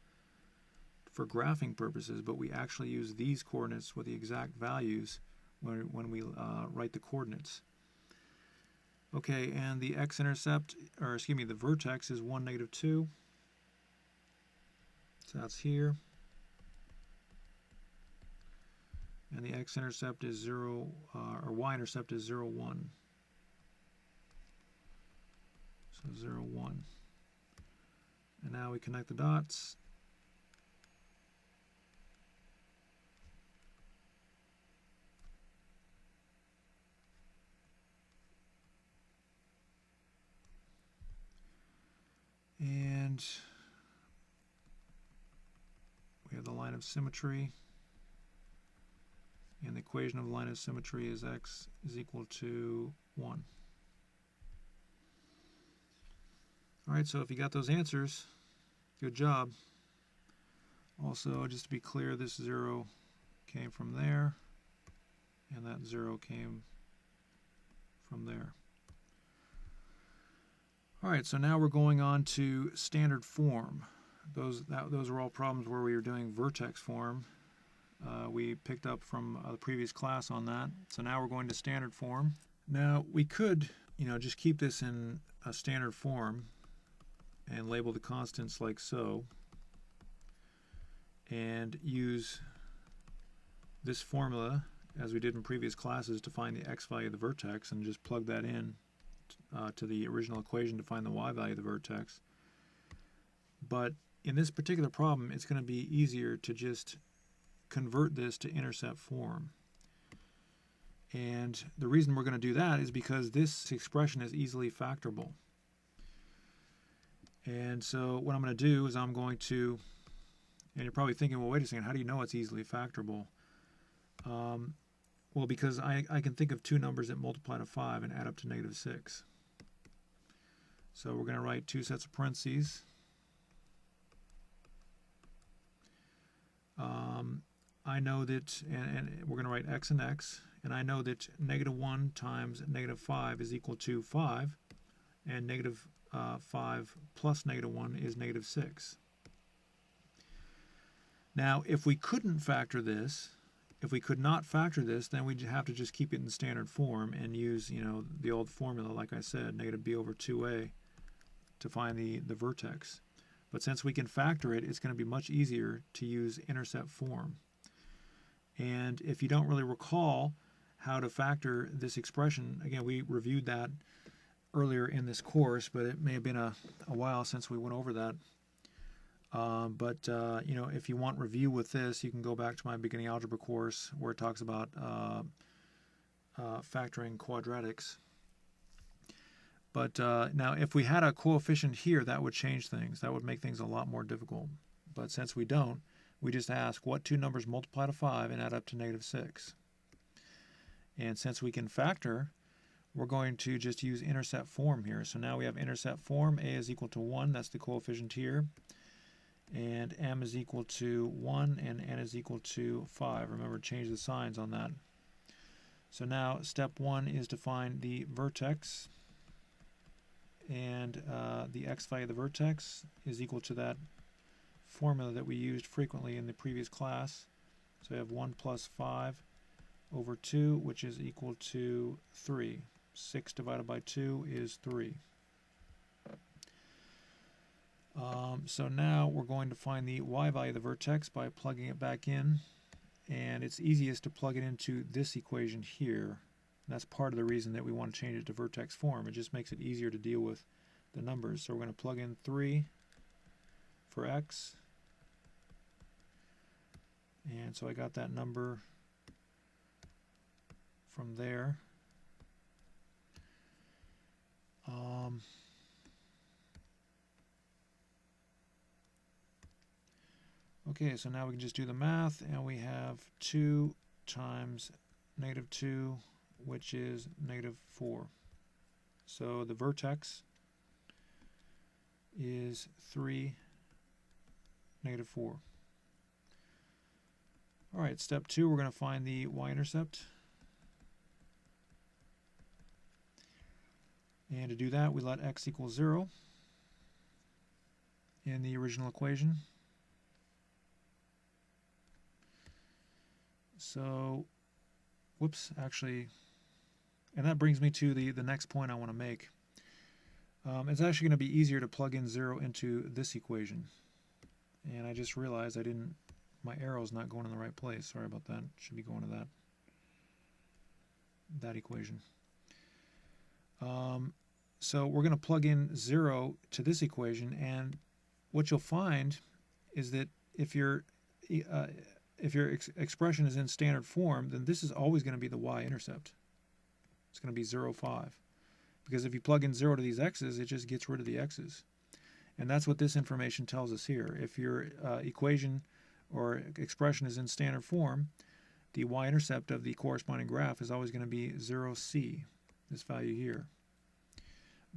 for graphing purposes, but we actually use these coordinates with the exact values when we write the coordinates. Okay, and the x-intercept, or excuse me, the vertex is 1, negative 2. So that's here. And the x-intercept is 0, or y-intercept is 0, 1. So 0, 1. And now we connect the dots. And we have the line of symmetry. And the equation of the line of symmetry is x is equal to 1. All right, so if you got those answers, good job. Also, just to be clear, this 0 came from there, and that 0 came from there. All right, so now we're going on to standard form. Those were all problems where we were doing vertex form. We picked up from the previous class on that. So now we're going to standard form. Now we could, just keep this in a standard form and label the constants like so, and use this formula as we did in previous classes to find the x value of the vertex, and just plug that in to the original equation to find the y value of the vertex. But in this particular problem, it's going to be easier to just convert this to intercept form. And the reason we're going to do that is because this expression is easily factorable. And so what I'm going to do is I'm going to, and you're probably thinking, well, wait a second, how do you know it's easily factorable? Well, because I can think of two numbers that multiply to 5 and add up to -6. So we're going to write two sets of parentheses. I know that, and we're going to write x and x, and I know that -1 times -5 is equal to 5, and -5 plus -1 is -6. Now, if we couldn't factor this, if we could not factor this, then we'd have to just keep it in standard form and use, the old formula, like I said, -b over 2a, to find the vertex. But since we can factor it, it's going to be much easier to use intercept form. And if you don't really recall how to factor this expression, again, we reviewed that earlier in this course, but it may have been a while since we went over that. If you want review with this, you can go back to my beginning algebra course where it talks about factoring quadratics. But now if we had a coefficient here, that would change things. That would make things a lot more difficult. But since we don't, we just ask what two numbers multiply to 5 and add up to -6. And since we can factor, we're going to just use intercept form here. So now we have intercept form. A is equal to 1. That's the coefficient here. And m is equal to 1, and n is equal to 5. Remember, change the signs on that. So now step 1 is to find the vertex. And the x value of the vertex is equal to that formula that we used frequently in the previous class. So we have 1 plus 5 over 2, which is equal to 3. 6 divided by 2 is 3. So now we're going to find the y value of the vertex by plugging it back in. And it's easiest to plug it into this equation here. That's part of the reason that we want to change it to vertex form. It just makes it easier to deal with the numbers. So we're going to plug in 3 for x. And so I got that number from there. Okay, so now we can just do the math, and we have 2 times -2, which is -4. So the vertex is 3, -4. All right, step 2, we're going to find the y-intercept. And to do that, we let x equal 0 in the original equation. So, whoops, actually, and that brings me to the next point I want to make. It's actually going to be easier to plug in 0 into this equation. And I just realized my arrow's not going in the right place. Sorry about that. It should be going to that equation. So we're going to plug in 0 to this equation, and what you'll find is that if your expression is in standard form, then this is always going to be the y-intercept. It's going to be 0, 5. Because if you plug in 0 to these x's, it just gets rid of the x's. And that's what this information tells us here. If your equation or expression is in standard form, the y-intercept of the corresponding graph is always going to be 0c, this value here.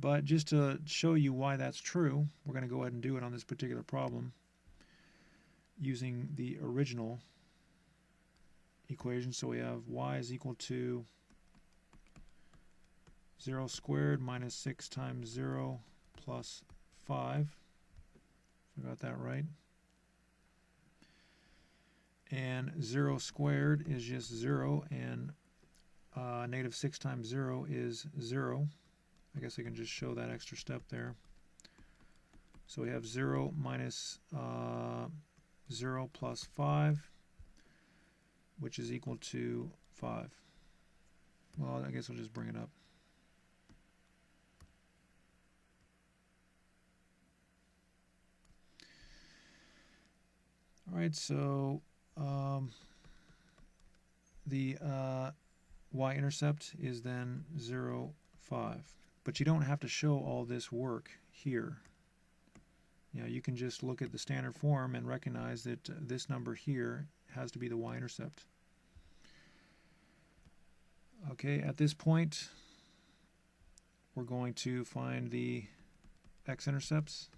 But just to show you why that's true, we're going to go ahead and do it on this particular problem using the original equation. So we have y is equal to 0 squared minus 6 times 0 plus 5. I got that right. And 0 squared is just 0, and negative 6 times 0 is 0. I guess I can just show that extra step there. So we have 0 minus 0 plus 5, which is equal to 5. Well, I guess I'll just bring it up. All right, so the y-intercept is then 0, 5. But you don't have to show all this work here. You know, you can just look at the standard form and recognize that this number here has to be the y-intercept. Okay, at this point, we're going to find the x-intercepts.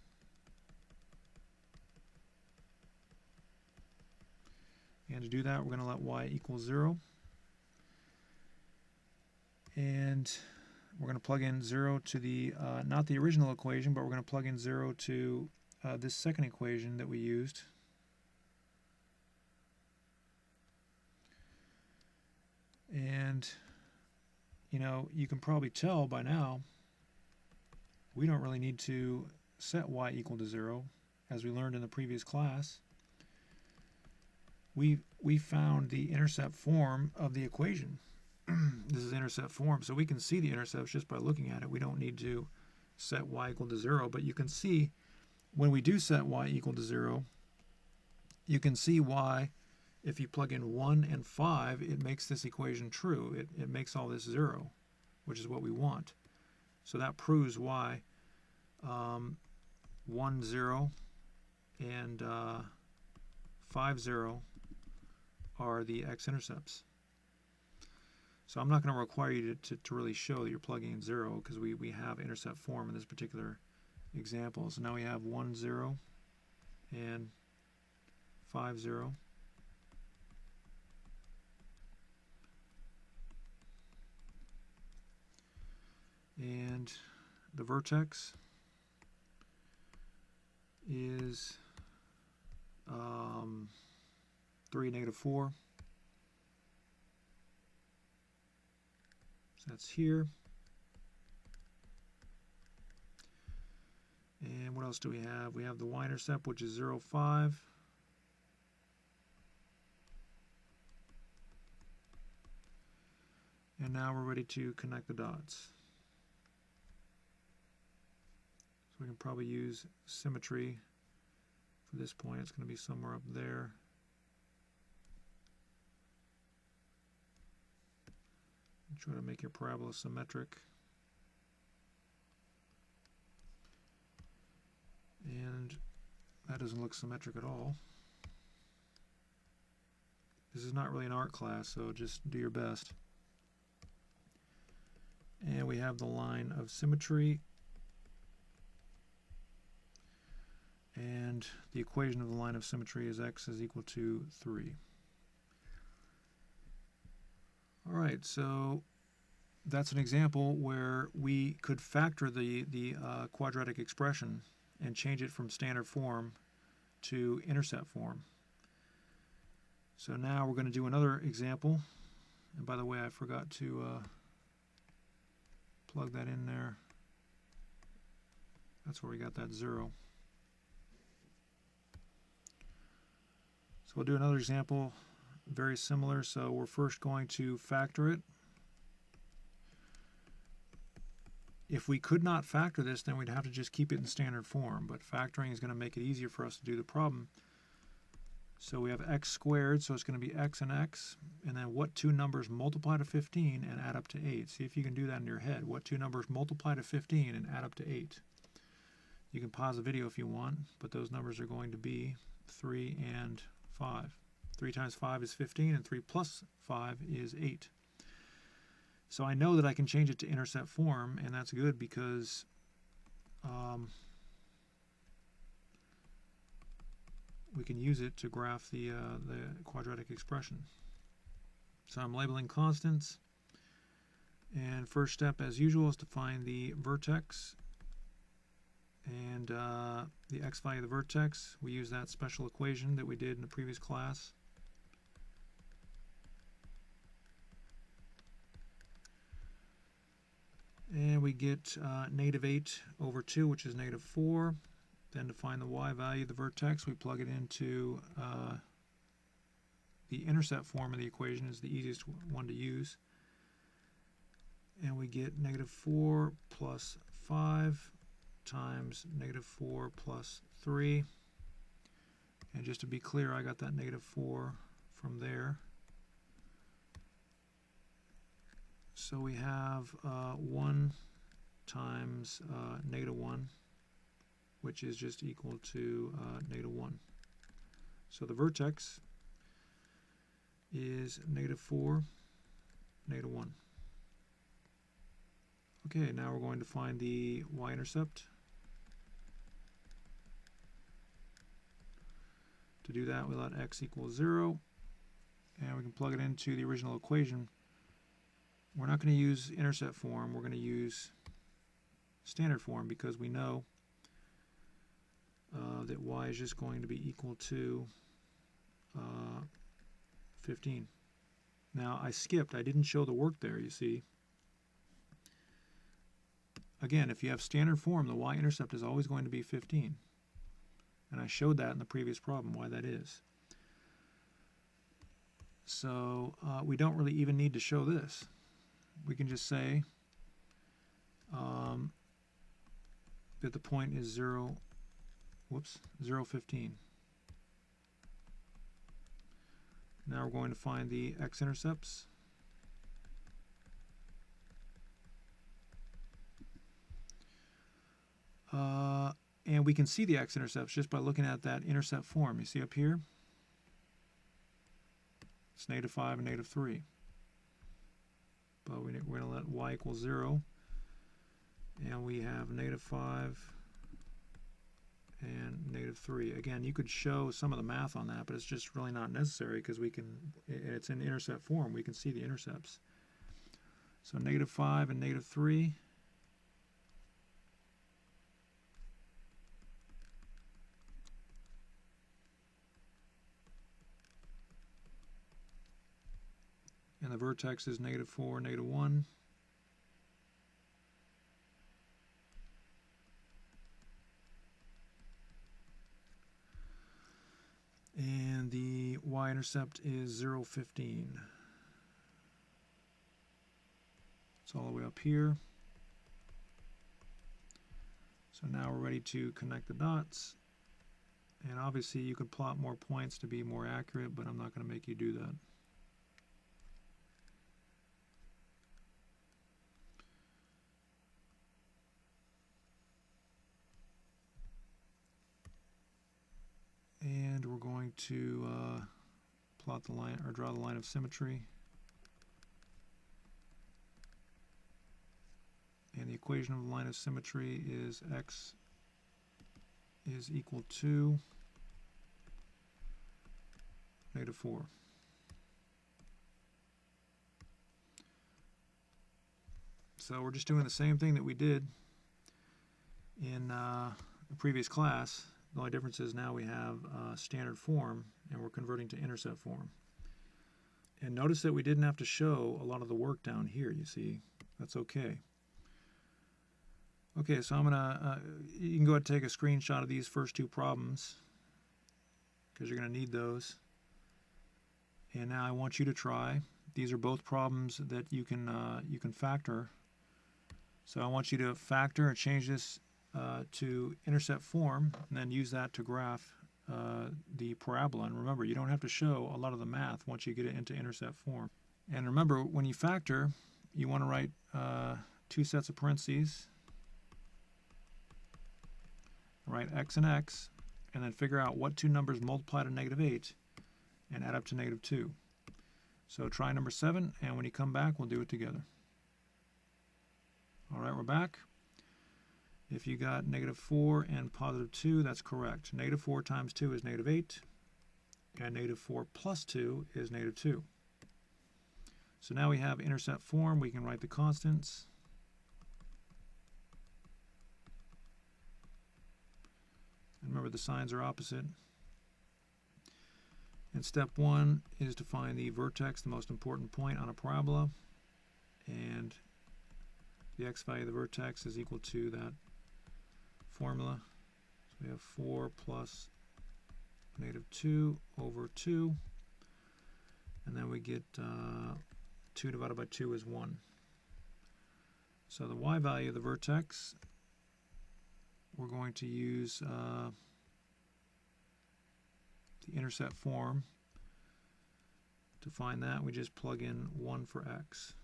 And to do that, we're going to let y equal 0. And we're going to plug in 0 to the, not the original equation, but we're going to plug in 0 to this second equation that we used. And, you know, you can probably tell by now, we don't really need to set y equal to 0, as we learned in the previous class. We found the intercept form of the equation. This is intercept form, so we can see the intercepts just by looking at it. We don't need to set y equal to 0, but you can see when we do set y equal to 0, you can see why if you plug in 1 and 5, it makes this equation true. It makes all this 0, which is what we want. So that proves why 1, 0 and 5, 0 are the x-intercepts. So I'm not going to require you to really show that you're plugging in 0, because we have intercept form in this particular example. So now we have 1, 0 and 5, 0. And the vertex is 3, negative 4. So that's here. And what else do we have? We have the y-intercept, which is 0, 5. And now we're ready to connect the dots. So we can probably use symmetry for this point. It's going to be somewhere up there. Try to make your parabola symmetric. And that doesn't look symmetric at all. This is not really an art class, so just do your best. And we have the line of symmetry. And the equation of the line of symmetry is x is equal to 3. All right, so that's an example where we could factor the quadratic expression and change it from standard form to intercept form. So now we're going to do another example. And by the way, I forgot to plug that in there. That's where we got that 0. So we'll do another example, very similar. So we're first going to factor it. If we could not factor this, then we'd have to just keep it in standard form. But factoring is going to make it easier for us to do the problem. So we have x squared, so it's going to be x and x. And then what two numbers multiply to 15 and add up to 8? See if you can do that in your head. What two numbers multiply to 15 and add up to 8? You can pause the video if you want, but those numbers are going to be 3 and 5. 3 times 5 is 15, and 3 plus 5 is 8. So I know that I can change it to intercept form, and that's good because we can use it to graph the quadratic expression. So I'm labeling constants, and first step, as usual, is to find the vertex and the x value of the vertex. We use that special equation that we did in the previous class. And we get -8 over 2, which is -4. Then to find the y value of the vertex, we plug it into the intercept form of the equation is the easiest one to use. And we get -4 plus 5 times -4 plus 3. And just to be clear, I got that -4 from there. So we have 1 times -1, which is just equal to -1. So the vertex is -4, -1. Okay, now we're going to find the y-intercept. To do that, we let x equal 0, and we can plug it into the original equation. We're not going to use intercept form, we're going to use standard form because we know that y is just going to be equal to 15. Now I skipped, I didn't show the work there, you see. Again, if you have standard form, the y-intercept is always going to be 15. And I showed that in the previous problem, why that is. So we don't really even need to show this. We can just say that the point is 0, 15. Now we're going to find the x-intercepts. And we can see the x-intercepts just by looking at that intercept form. You see up here? It's -5 and -3. But we're going to let y equal 0. And we have -5 and -3. Again, you could show some of the math on that, but it's just really not necessary because it's in intercept form. We can see the intercepts. So -5 and -3. And the vertex is -4, -1. And the y-intercept is 0, 15. It's all the way up here. So now we're ready to connect the dots. And obviously you could plot more points to be more accurate, but I'm not going to make you do that. And we're going to plot the line, or draw the line of symmetry. And the equation of the line of symmetry is x is equal to -4. So we're just doing the same thing that we did in the previous class. The only difference is now we have standard form and we're converting to intercept form. And notice that we didn't have to show a lot of the work down here, you see. That's okay. Okay, so I'm gonna, you can go ahead and take a screenshot of these first two problems because you're gonna need those. And now I want you to try. These are both problems that you can factor. So I want you to factor and change this to intercept form, and then use that to graph the parabola. And remember, you don't have to show a lot of the math once you get it into intercept form. And remember, when you factor, you want to write two sets of parentheses, write x and x, and then figure out what two numbers multiply to -8 and add up to -2. So try number 7, and when you come back, we'll do it together. All right, we're back. If you got -4 and +2, that's correct. -4 times 2 is -8, and -4 plus 2 is -2. So now we have intercept form. We can write the constants. And remember, the signs are opposite. And step 1 is to find the vertex, the most important point on a parabola. And the x value of the vertex is equal to that formula. So we have 4 plus -2 over 2. And then we get 2 divided by 2 is 1. So the y value of the vertex, we're going to use the intercept form. To find that, we just plug in 1 for x.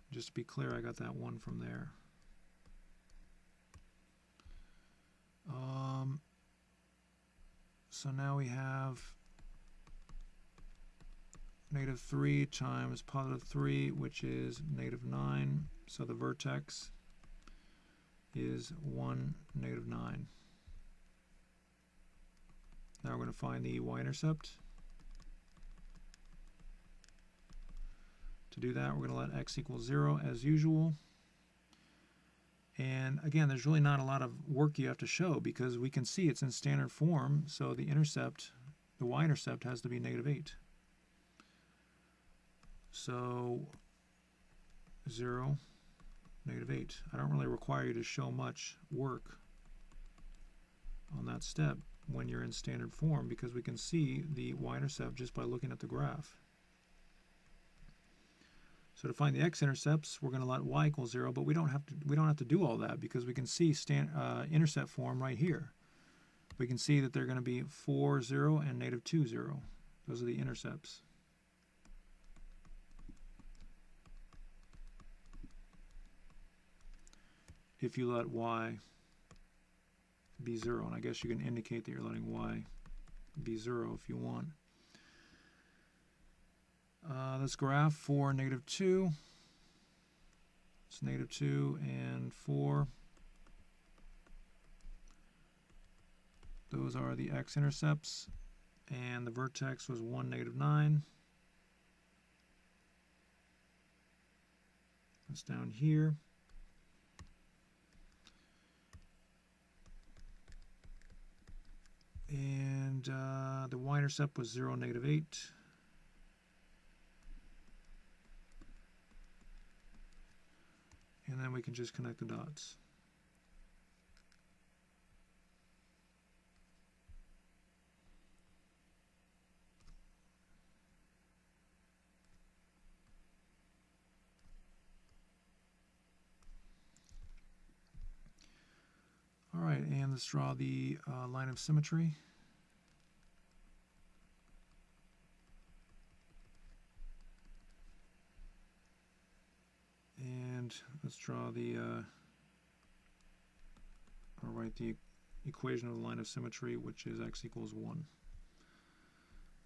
Just to be clear, I got that 1 from there. So now we have -3 times +3, which is -9. So the vertex is 1, -9. Now we're going to find the y-intercept. To do that, we're going to let x equal 0 as usual. And again, there's really not a lot of work you have to show because we can see it's in standard form, so the intercept, the y-intercept has to be -8. So 0, -8. I don't really require you to show much work on that step when you're in standard form because we can see the y-intercept just by looking at the graph. So to find the x-intercepts, we're going to let y equal 0, but we don't have to do all that because we can see intercept form right here. We can see that they're going to be 4, 0, and -2, 0. Those are the intercepts. If you let y be 0, and I guess you can indicate that you're letting y be 0 if you want. This graph for -2, it's -2 and 4. Those are the x-intercepts, and the vertex was 1, -9. That's down here. And the y-intercept was 0, -8. And then we can just connect the dots. All right, and let's draw the line of symmetry. And let's draw the, or write the equation of the line of symmetry, which is x equals 1.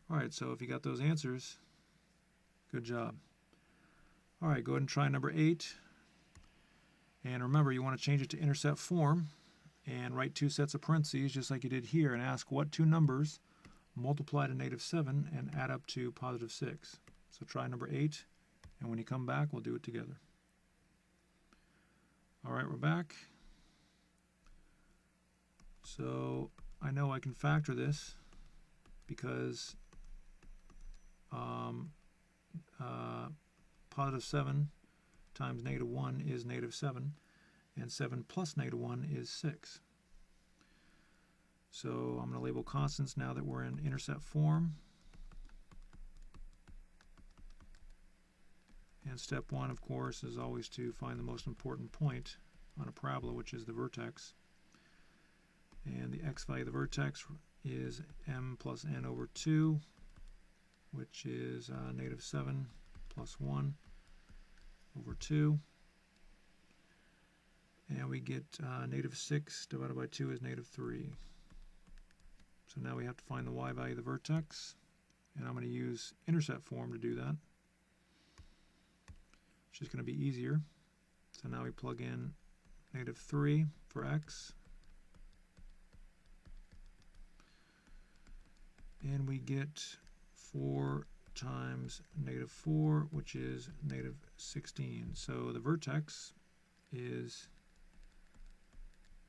All right, so if you got those answers, good job. All right, go ahead and try number 8. And remember, you want to change it to intercept form and write 2 sets of parentheses just like you did here and ask what 2 numbers multiply to -7 and add up to +6. So try number 8, and when you come back, we'll do it together. All right, we're back. So I know I can factor this because +7 times -1 is -7, and 7 plus -1 is 6. So I'm going to label constants now that we're in intercept form. And step 1, of course, is always to find the most important point on a parabola, which is the vertex. And the x value of the vertex is m plus n over 2, which is -7 plus 1 over 2. And we get -6 divided by 2 is -3. So now we have to find the y value of the vertex. And I'm going to use intercept form to do that. It's just going to be easier. So now we plug in -3 for x. And we get 4 times -4, which is -16. So the vertex is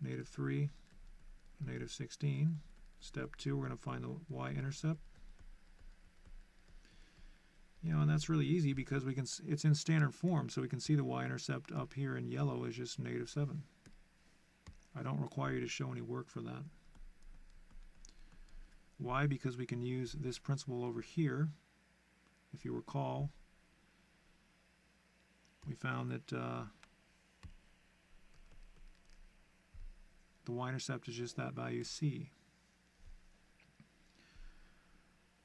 -3, -16. Step 2, we're going to find the y-intercept. And that's really easy because we can. It's in standard form, so we can see the y-intercept up here in yellow is just -7. I don't require you to show any work for that. Why? Because we can use this principle over here. If you recall, we found that the y-intercept is just that value c.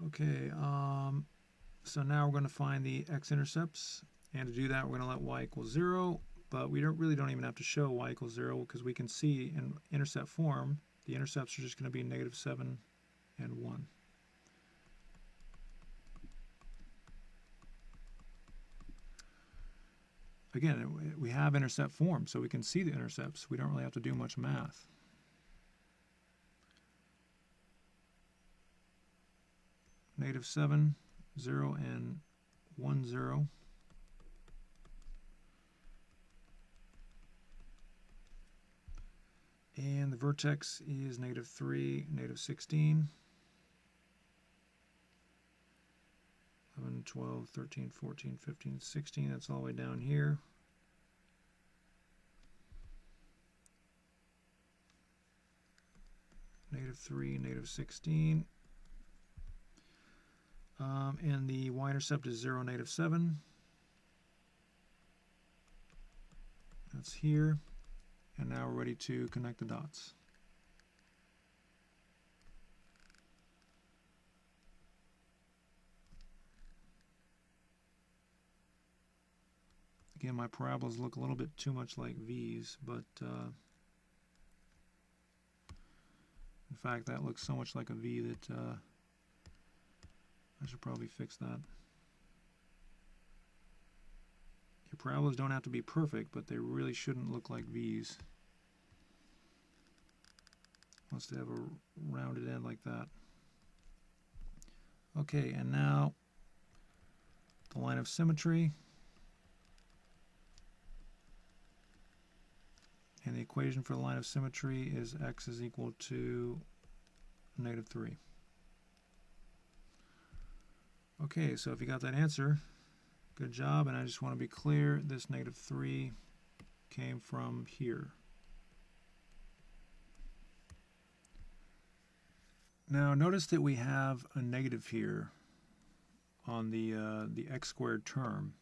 Okay, so now we're going to find the x-intercepts, and to do that we're going to let y equal 0, but we really don't even have to show y equals 0 because we can see in intercept form the intercepts are just going to be -7 and 1. Again, we have intercept form, so we can see the intercepts. We don't really have to do much math. -7, 0, and 1, 0. And the vertex is -3, -16. 11, 12, 13, 14, 15, 16. That's all the way down here. -3, -16. And the y-intercept is 0, -7. That's here. And now we're ready to connect the dots. Again, my parabolas look a little bit too much like V's, but in fact, that looks so much like a V that I should probably fix that. Your parabolas don't have to be perfect, but they really shouldn't look like V's. Wants to have a rounded end like that. Okay, and now the line of symmetry. And the equation for the line of symmetry is x is equal to -3. Okay, so if you got that answer, good job. And I just want to be clear, this -3 came from here. Now notice that we have a negative here on the x squared term,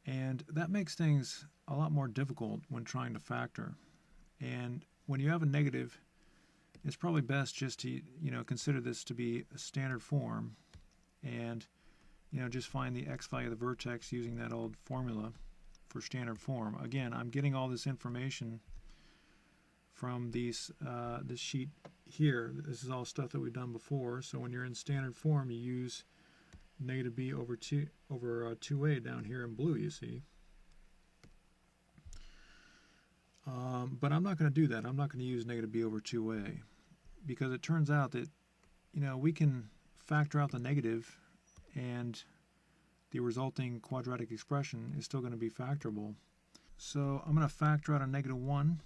and that makes things a lot more difficult when trying to factor. And when you have a negative, it's probably best just to consider this to be a standard form, and just find the x value of the vertex using that old formula for standard form. Again, I'm getting all this information from this sheet here. This is all stuff that we've done before. So when you're in standard form, you use -b over 2a down here in blue, you see. But I'm not going to do that. I'm not going to use -b over 2a, because it turns out that we can factor out the negative, and the resulting quadratic expression is still going to be factorable. So I'm going to factor out a -1,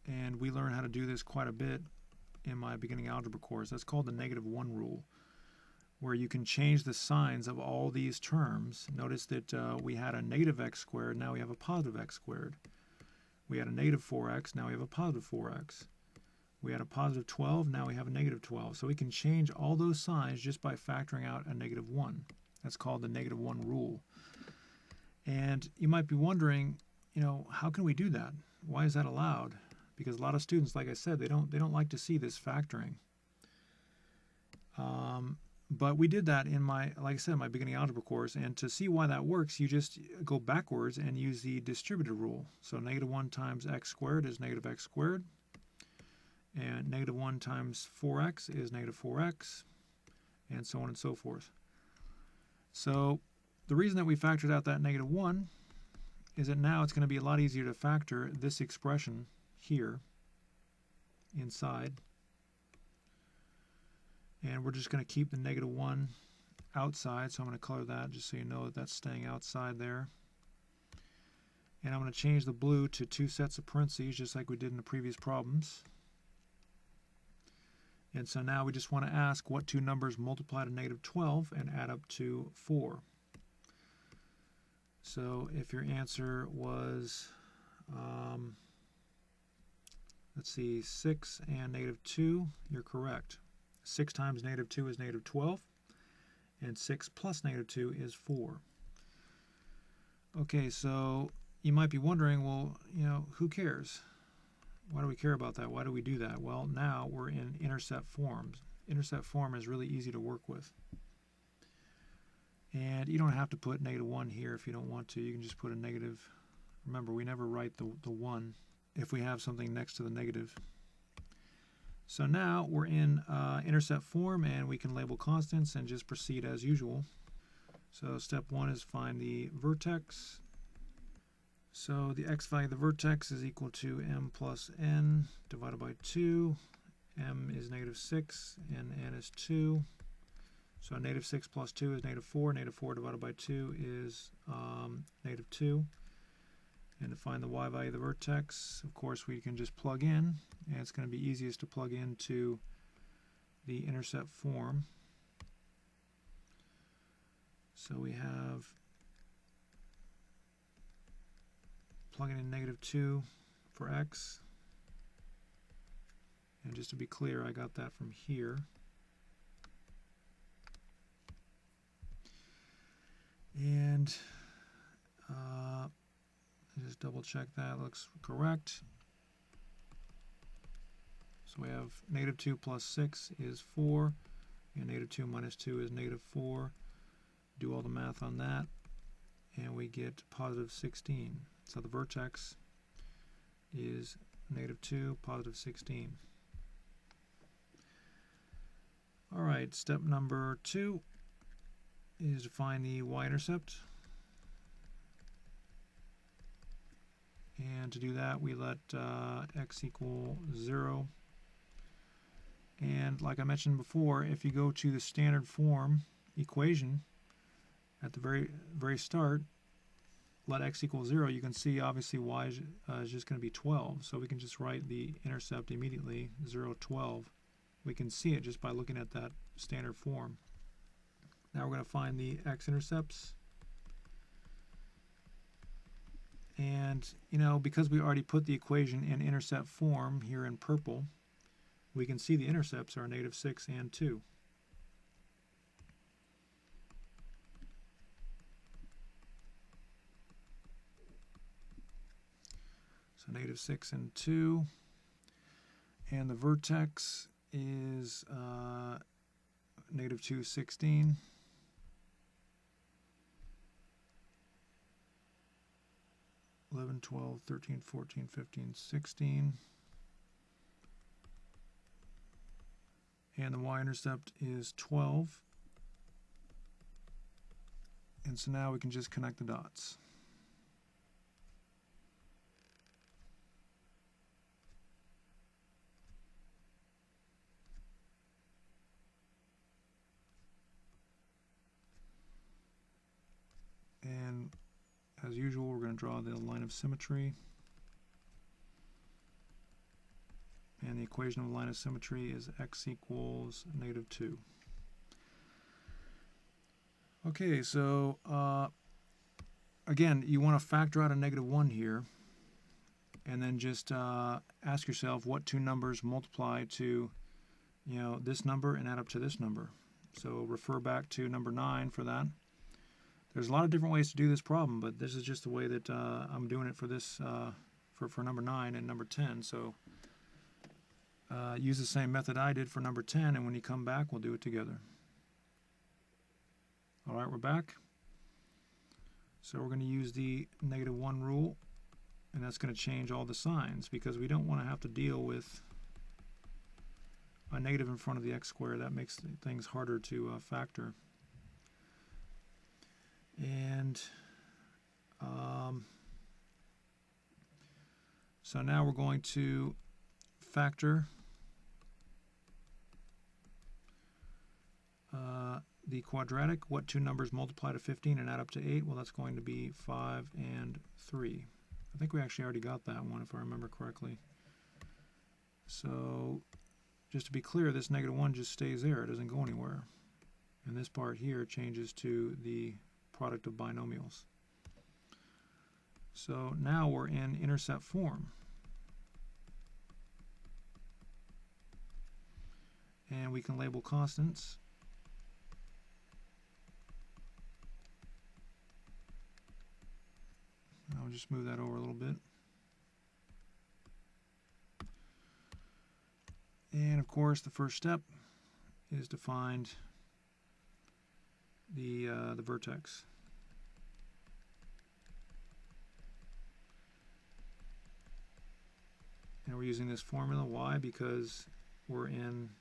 and we learn how to do this quite a bit in my beginning algebra course. That's called the -1 rule, where you can change the signs of all these terms. Notice that we had a -x squared, now we have a positive x squared. We had a -4x, now we have a positive 4x. We had a positive 12, now we have a -12. So we can change all those signs just by factoring out a -1. That's called the -1 rule. And you might be wondering, how can we do that? Why is that allowed? Because a lot of students, like I said, they don't like to see this factoring. But we did that in my beginning algebra course, and to see why that works, you just go backwards and use the distributive rule. So -1 times x squared is -x squared, and -1 times 4x is -4x, and so on and so forth. So The reason that we factored out that negative 1 is that now it's going to be a lot easier to factor this expression here inside. And we're just going to keep the negative 1 outside, so I'm going to color that just so you know that that's staying outside there. And I'm going to change the blue to 2 sets of parentheses just like we did in the previous problems. And so now we just want to ask what two numbers multiply to negative 12 and add up to 4. So if your answer was, let's see, 6 and negative 2, you're correct. 6 times negative 2 is negative 12, and 6 plus negative 2 is 4. Okay, so you might be wondering, well, who cares? Why do we care about that? Why do we do that? Well, now we're in intercept forms. Intercept form is really easy to work with. And you don't have to put negative 1 here if you don't want to. You can just put a negative. Remember, we never write the 1 if we have something next to the negative. So now we're in intercept form, and we can label constants and just proceed as usual. So step 1 is find the vertex. So the x value of the vertex is equal to m plus n divided by 2. M is negative 6 and n is 2. So negative 6 plus 2 is negative 4. Negative 4 divided by 2 is negative 2. And to find the y value of the vertex, of course, we can just plug in. And it's going to be easiest to plug into the intercept form. So we have plugging in negative 2 for x. And just to be clear, I got that from here. And just double check that looks correct. So we have negative 2 plus 6 is 4, and negative 2 minus 2 is negative 4. Do all the math on that, and we get positive 16. So the vertex is negative 2, positive 16. All right, step number 2 is to find the y-intercept. And to do that, we let x equal 0. And like I mentioned before, if you go to the standard form equation at the very start, let x equal 0, you can see obviously y is just going to be 12. So we can just write the intercept immediately, 0, 12. We can see it just by looking at that standard form. Now we're going to find the x-intercepts. And, because we already put the equation in intercept form here in purple, we can see the intercepts are negative 6 and 2. So negative 6 and 2. And the vertex is negative 2, 16. 11, 12, 13, 14, 15, 16. And the y-intercept is 12. And so now we can just connect the dots. And as usual, we're going to draw the line of symmetry. And the equation of the line of symmetry is x equals negative 2. Okay, so again, you want to factor out a negative 1 here. And then just ask yourself what two numbers multiply to this number and add up to this number. So refer back to number 9 for that. There's a lot of different ways to do this problem, but this is just the way that I'm doing it for this for number 9 and number 10. So use the same method I did for number 10, and when you come back, we'll do it together. All right, we're back. So we're going to use the negative 1 rule, and that's going to change all the signs because we don't want to have to deal with a negative in front of the x squared. That makes things harder to factor. And so now we're going to factor the quadratic. What two numbers multiply to 15 and add up to 8? Well, that's going to be 5 and 3. I think we actually already got that one, if I remember correctly. So just to be clear, this -1 just stays there. It doesn't go anywhere. And this part here changes to the product of binomials. So now we're in intercept form. And we can label constants. I'll just move that over a little bit. And of course, the first step is to find the vertex. And we're using this formula. Why? Because we're in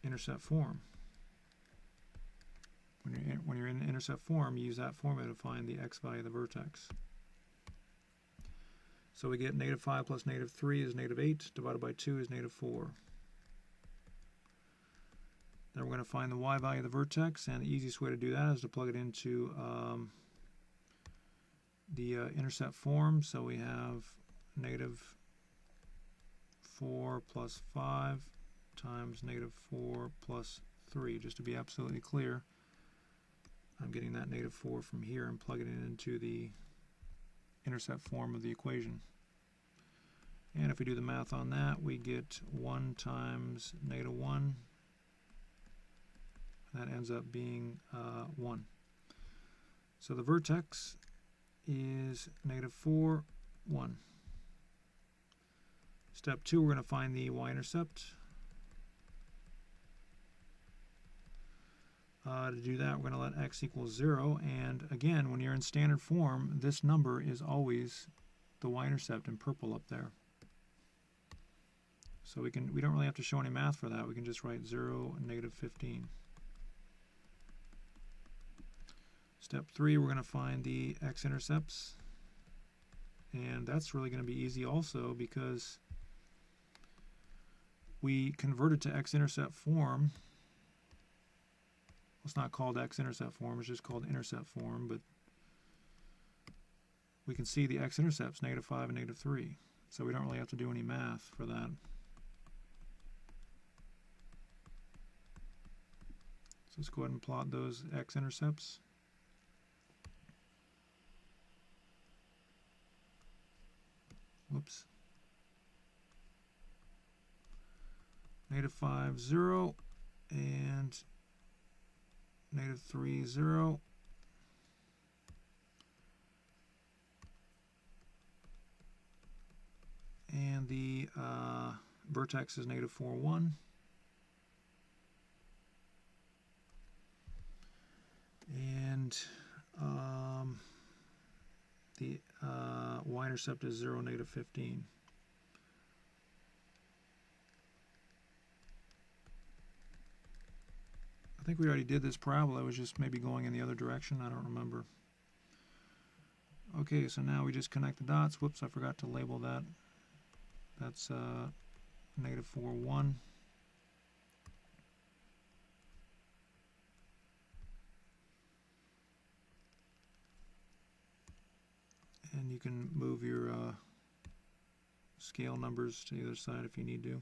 intercept form. When you're in intercept form, you use that formula to find the x value of the vertex. So we get -5 plus -3 is -8, divided by 2 is -4. Then we're going to find the y value of the vertex, and the easiest way to do that is to plug it into the intercept form. So we have -4 plus 5 times -4 plus 3. Just to be absolutely clear, I'm getting that -4 from here and plugging it into the intercept form of the equation. And if we do the math on that, we get 1 times -1. That ends up being 1. So the vertex is -4, 1. Step 2, we're going to find the y-intercept. To do that, we're going to let x equal 0, and again, when you're in standard form, this number is always the y-intercept in purple up there. So we don't really have to show any math for that. We can just write 0 and -15. Step 3, we're going to find the x-intercepts, and that's really going to be easy also because we converted to x-intercept form. It's not called x-intercept form, it's just called intercept form, but we can see the x-intercepts, -5 and -3, so we don't really have to do any math for that. So let's go ahead and plot those x-intercepts. Whoops. -5, 0, and -3, 0. And the vertex is -4, 1. And the y-intercept is 0, -15. I think we already did this parabola. It was just maybe going in the other direction. I don't remember. Okay, so now we just connect the dots. Whoops, I forgot to label that. That's -4, 1. And you can move your scale numbers to the other side if you need to.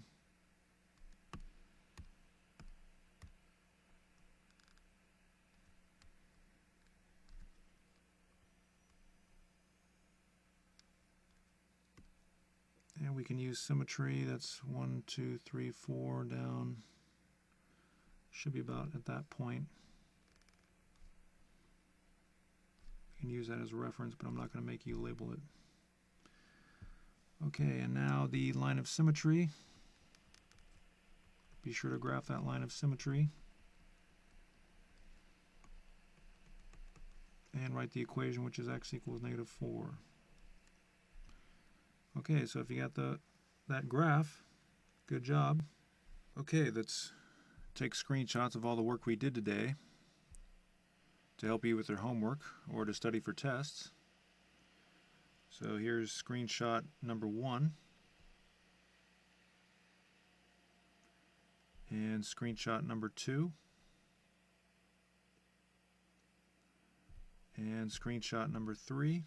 And we can use symmetry. That's 1, 2, 3, 4 down. Should be about at that point. You can use that as a reference, but I'm not going to make you label it. Okay, and now the line of symmetry. Be sure to graph that line of symmetry. And write the equation, which is x equals -4. Okay, so if you got that graph, good job. Okay, let's take screenshots of all the work we did today. to help you with your homework or to study for tests. So here's screenshot number 1 and screenshot number 2 and screenshot number 3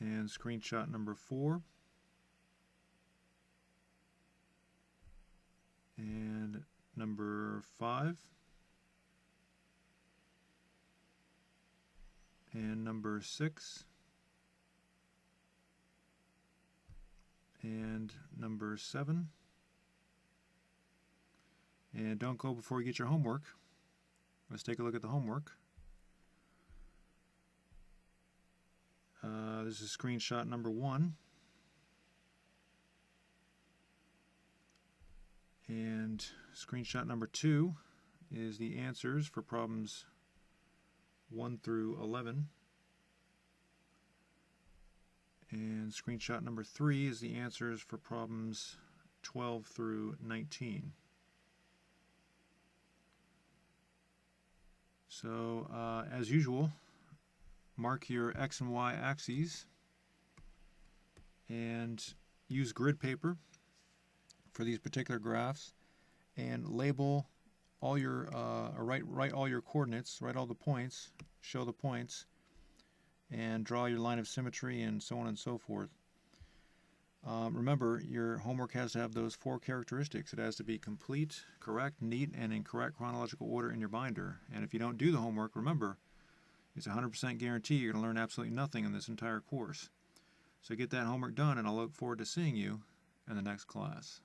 and screenshot number 4 and number 5 and number 6 and number 7. And don't go before you get your homework. Let's take a look at the homework. This is screenshot number 1. And screenshot number 2 is the answers for problems 1 through 11. And screenshot number 3 is the answers for problems 12 through 19. So, as usual, mark your X and Y axes and use grid paper for these particular graphs and label all your, write all your coordinates, write all the points, show the points, and draw your line of symmetry and so on and so forth. Remember, your homework has to have those 4 characteristics. It has to be complete, correct, neat, and in correct chronological order in your binder. And if you don't do the homework, remember, it's a 100% guarantee you're going to learn absolutely nothing in this entire course. So get that homework done, and I'll look forward to seeing you in the next class.